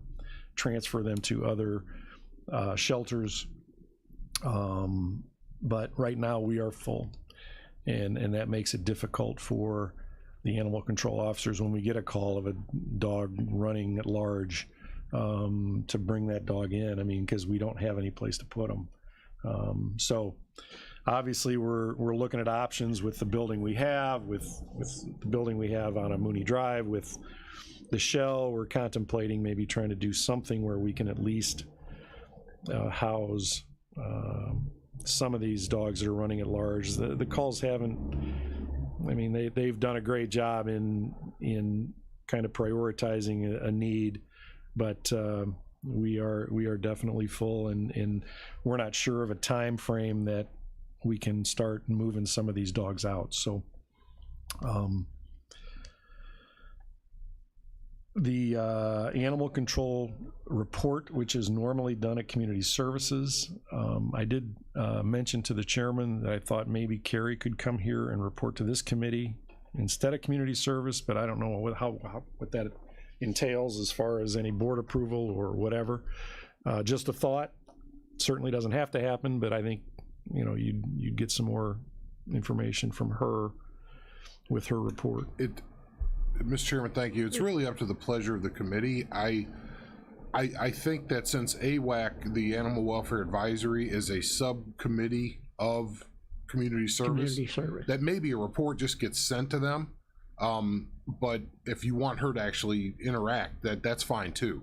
transfer them to other shelters. But right now we are full, and that makes it difficult for the animal control officers when we get a call of a dog running at large to bring that dog in. I mean, because we don't have any place to put them. So obviously we're looking at options with the building we have, with the building we have on a Mooney Drive, with the shell. We're contemplating maybe trying to do something where we can at least house some of these dogs that are running at large. The calls haven't, I mean, they've done a great job in kind of prioritizing a need, but we are definitely full, and we're not sure of a time frame that we can start moving some of these dogs out. So the animal control report, which is normally done at Community Services, I did mention to the chairman that I thought maybe Carrie could come here and report to this committee instead of Community Service, but I don't know what that entails as far as any board approval or whatever. Just a thought. Certainly doesn't have to happen, but I think, you know, you'd get some more information from her with her report. Mr. Chairman, thank you. It's really up to the pleasure of the committee. I think that since AWAC, the Animal Welfare Advisory, is a subcommittee of community service, that maybe a report just gets sent to them. But if you want her to actually interact, that's fine too.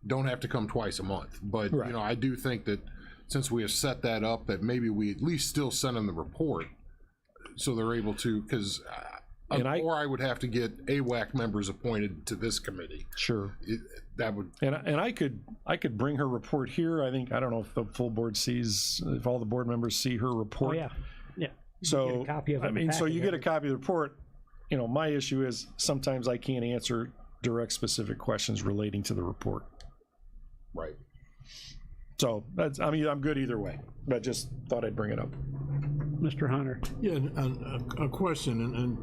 Don't have to come twice a month. But right. You know, I do think that since we have set that up, that maybe we at least still send them the report so they're able to, because or I would have to get AWAC members appointed to this committee. Sure. That would. And I could bring her report here. I don't know if the full board sees, if all the board members see her report. Oh yeah, yeah. So copy of it, I mean, so you get a copy of the report. you know, my issue is sometimes I can't answer direct specific questions relating to the report. Right. So that's, I mean, I'm good either way, but just thought I'd bring it up. Mr. Hunter. Yeah, a question,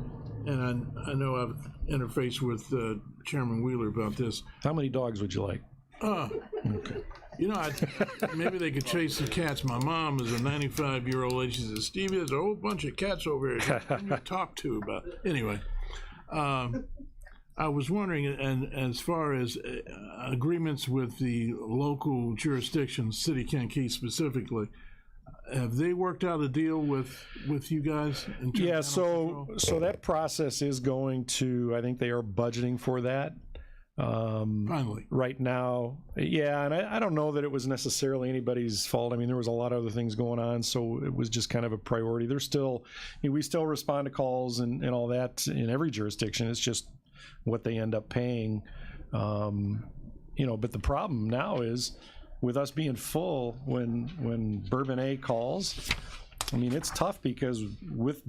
and I know I've interfaced with Chairman Wheeler about this. How many dogs would you like? Okay. You know, maybe they could chase the cats. My mom is a 95-year-old lady. She says, Stevie, there's a whole bunch of cats over here to talk to about. Anyway, I was wondering, and as far as agreements with the local jurisdictions, City of Kankakee specifically, have they worked out a deal with you guys? In terms Yeah, of so that process is going to, I think they are budgeting for that. Finally. Right now, yeah, and I don't know that it was necessarily anybody's fault. I mean, there was a lot of other things going on, so it was just kind of a priority. There's still, you know, we still respond to calls and all that in every jurisdiction. It's just what they end up paying. You know, but the problem now is with us being full when Bourbonnais calls, I mean, it's tough because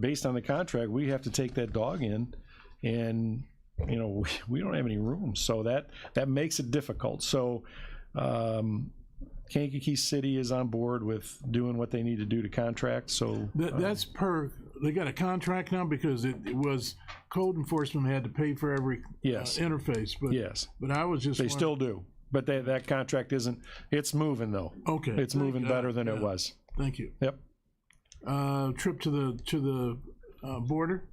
based on the contract, we have to take that dog in, and you know, we don't have any room, so that makes it difficult. So Kankakee City is on board with doing what they need to do to contract. So that's they got a contract now, because it was code enforcement had to pay for every interface. But yes, but I was just they still do, but that contract isn't. It's moving though. Okay, it's moving better than it was. Thank you. Yep. Trip to the border.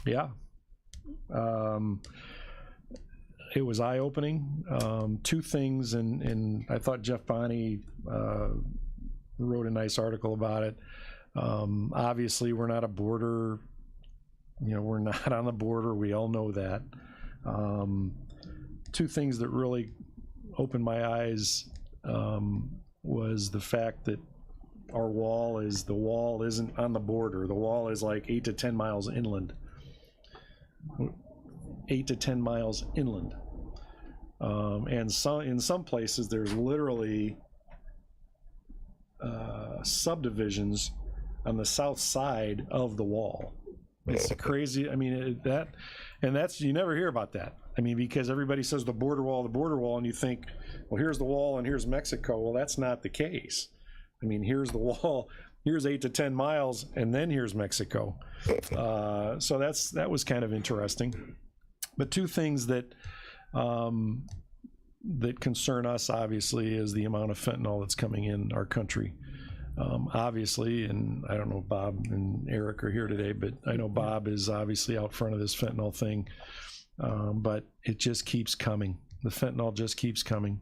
Yeah. It was eye-opening. Two things, and I thought Jeff Bonney wrote a nice article about it. Obviously, we're not a border, you know, we're not on the border. We all know that. Two things that really opened my eyes was the fact that the wall isn't on the border. The wall is like 8 to 10 miles inland. 8 to 10 miles inland, and in some places there's literally subdivisions on the south side of the wall. It's crazy. I mean, that's you never hear about that. I mean, because everybody says the border wall, and you think, well, here's the wall and here's Mexico. Well, that's not the case. I mean, here's the wall. Here's 8 to 10 miles, and then here's Mexico. So that was kind of interesting. But two things that concern us, obviously, is the amount of fentanyl that's coming in our country. Obviously, and I don't know if Bob and Eric are here today, but I know Bob is obviously out front of this fentanyl thing. But it just keeps coming. The fentanyl just keeps coming.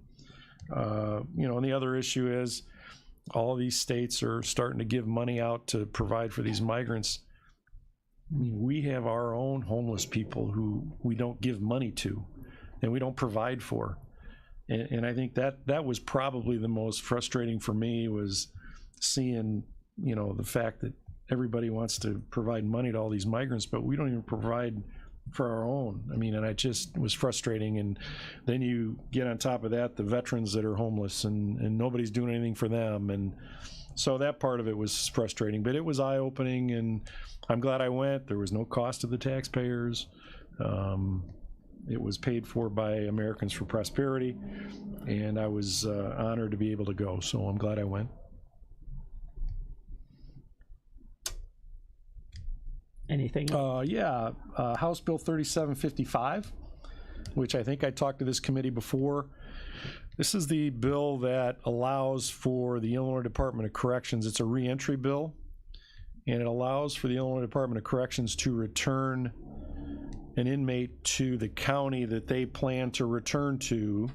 You know, and the other issue is, all these states are starting to give money out to provide for these migrants. I mean, we have our own homeless people who we don't give money to and we don't provide for. And I think that was probably the most frustrating for me, was seeing, you know, the fact that everybody wants to provide money to all these migrants, but we don't even provide for our own. I mean, and it just was frustrating. And then you get on top of that the veterans that are homeless, and nobody's doing anything for them. And so that part of it was frustrating, but it was eye-opening, and I'm glad I went. There was no cost to the taxpayers. It was paid for by Americans for Prosperity, and I was honored to be able to go, so I'm glad I went. Anything? Yeah, House Bill 3755, which I think I talked to this committee before. This is the bill that allows for the Illinois Department of Corrections. It's a reentry bill, and it allows for the Illinois Department of Corrections to return an inmate to the county that they plan to return to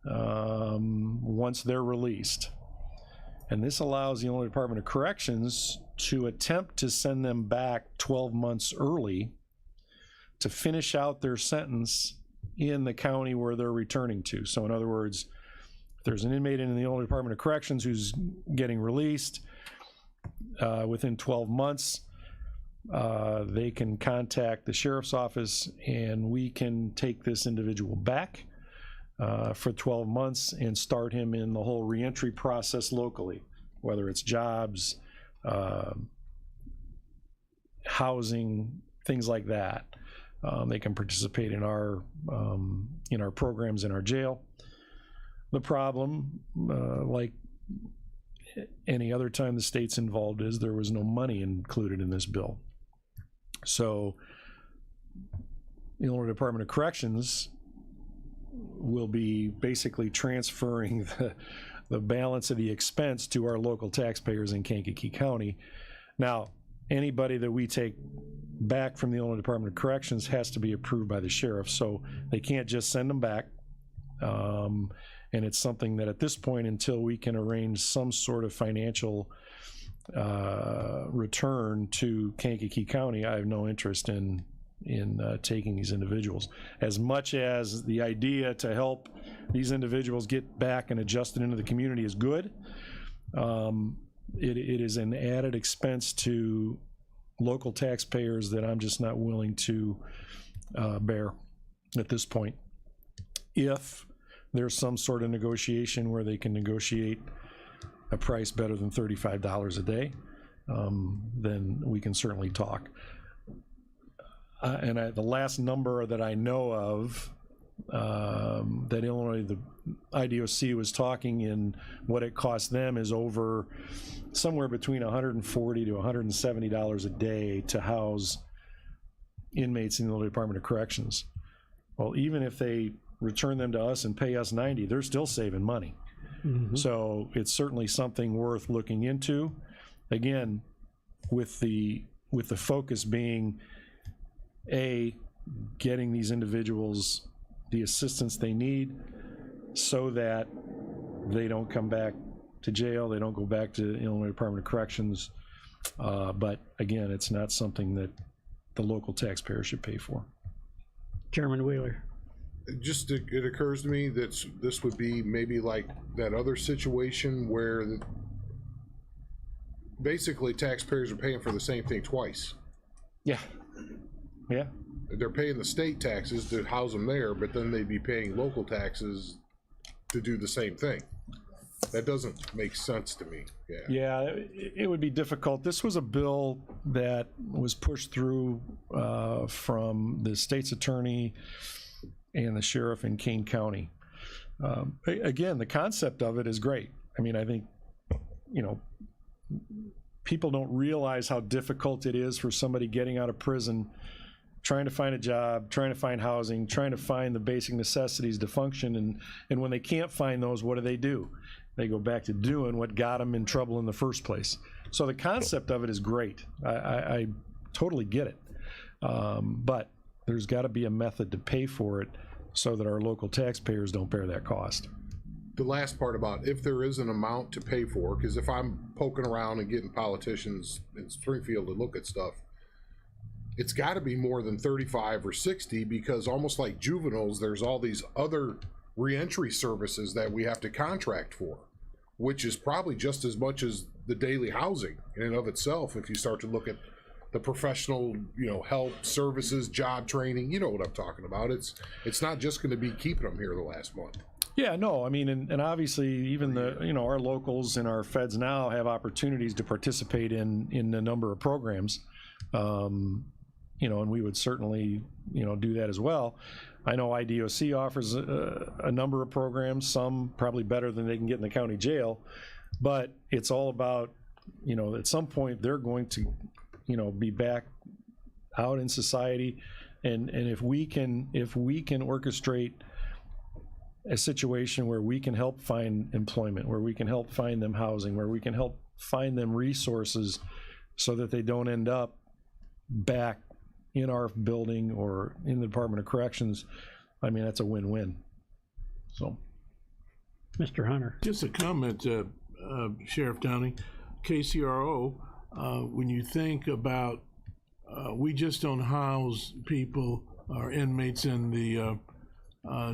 once they're released. And this allows the Illinois Department of Corrections to attempt to send them back 12 months early to finish out their sentence in the county where they're returning to. So in other words, if there's an inmate in the Illinois Department of Corrections who's getting released within 12 months, they can contact the sheriff's office, and we can take this individual back for 12 months and start him in the whole reentry process locally, whether it's jobs, housing, things like that. They can participate in our programs in our jail. The problem, like any other time the state's involved, is there was no money included in this bill. So the Illinois Department of Corrections will be basically transferring the balance of the expense to our local taxpayers in Kankakee County. Now, anybody that we take back from the Illinois Department of Corrections has to be approved by the sheriff, so they can't just send them back. And it's something that at this point, until we can arrange some sort of financial return to Kankakee County, I have no interest in taking these individuals. As much as the idea to help these individuals get back and adjusted into the community is good, it is an added expense to local taxpayers that I'm just not willing to bear at this point. If there's some sort of negotiation where they can negotiate a price better than $35 a day, then we can certainly talk. And the last number that I know of that Illinois, the IDOC was talking in what it costs them is over somewhere between $140 to $170 a day to house inmates in the Illinois Department of Corrections. Well, even if they return them to us and pay us $90, they're still saving money. Mm-hmm. So it's certainly something worth looking into. Again, with the focus being getting these individuals the assistance they need so that they don't come back to jail, they don't go back to Illinois Department of Corrections. But again, it's not something that the local taxpayer should pay for. Chairman Wheeler. It occurs to me that this would be maybe like that other situation where basically taxpayers are paying for the same thing twice. Yeah. Yeah. They're paying the state taxes to house them there, but then they'd be paying local taxes to do the same thing. That doesn't make sense to me. Yeah, it would be difficult. This was a bill that was pushed through from the state's attorney and the sheriff in Kane County. Again, the concept of it is great. I mean, I think, people don't realize how difficult it is for somebody getting out of prison, trying to find a job, trying to find housing, trying to find the basic necessities to function. And when they can't find those, what do? They go back to doing what got them in trouble in the first place. So the concept of it is great. I totally get it. But there's got to be a method to pay for it so that our local taxpayers don't bear that cost. The last part about if there is an amount to pay for, because if I'm poking around and getting politicians in Springfield to look at stuff, it's got to be more than 35 or 60, because almost like juveniles, there's all these other reentry services that we have to contract for, which is probably just as much as the daily housing in and of itself. If you start to look at the professional, help services, job training, you know what I'm talking about. It's not just going to be keeping them here the last month. Yeah, no, I mean, and obviously even our locals and our feds now have opportunities to participate in a number of programs, and we would certainly, do that as well. I know IDOC offers a number of programs, some probably better than they can get in the county jail, but it's all about, at some point they're going to, be back out in society, and if we can orchestrate a situation where we can help find employment, where we can help find them housing, where we can help find them resources so that they don't end up back in our building or in the Department of Corrections, I mean, that's a win-win. So, Mr. Hunter. Just a comment, Sheriff Downey, KCRO, when you think about, we just don't house people or inmates in the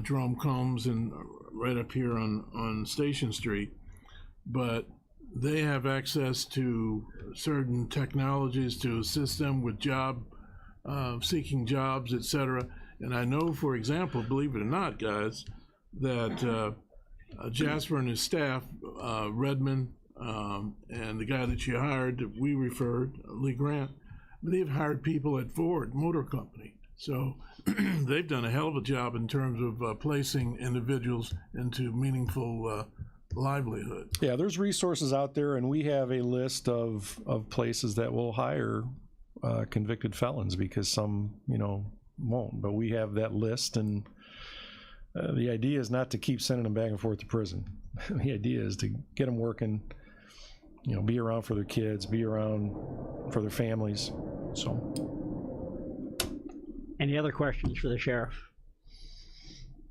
Jerome Combs and right up here on Station Street, but they have access to certain technologies to assist them with seeking jobs, etc. And I know, for example, believe it or not, guys, that Jasper and his staff, Redmond, and the guy that you hired, that we referred, Lee Grant, they've hired people at Ford Motor Company. So they've done a hell of a job in terms of placing individuals into meaningful livelihood. Yeah, there's resources out there, and we have a list of places that will hire convicted felons, because some, won't. But we have that list, and the idea is not to keep sending them back and forth to prison. The idea is to get them working, be around for their kids, be around for their families. So, Any other questions for the sheriff?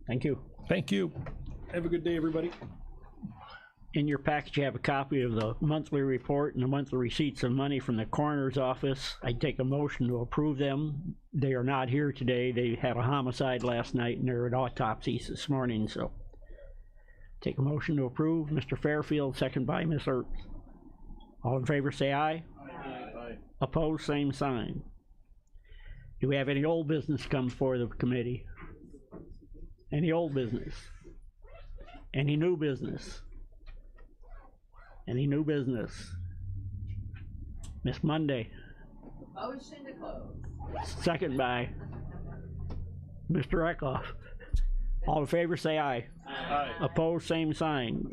Thank you. Thank you. Have a good day, everybody. In your package, you have a copy of the monthly report and the monthly receipts of money from the coroner's office. I take a motion to approve them. They are not here today. They had a homicide last night and they're at autopsies this morning, so. Take a motion to approve. Mr. Fairfield, second by Ms. Earp. All in favor say aye. Aye. Opposed, same sign. Do we have any old business come before the committee? Any old business? Any new business? Any new business? Miss Monday. Motion to close. Second by Mr. Eckhoff. All in favor say aye. Aye. Opposed, same sign.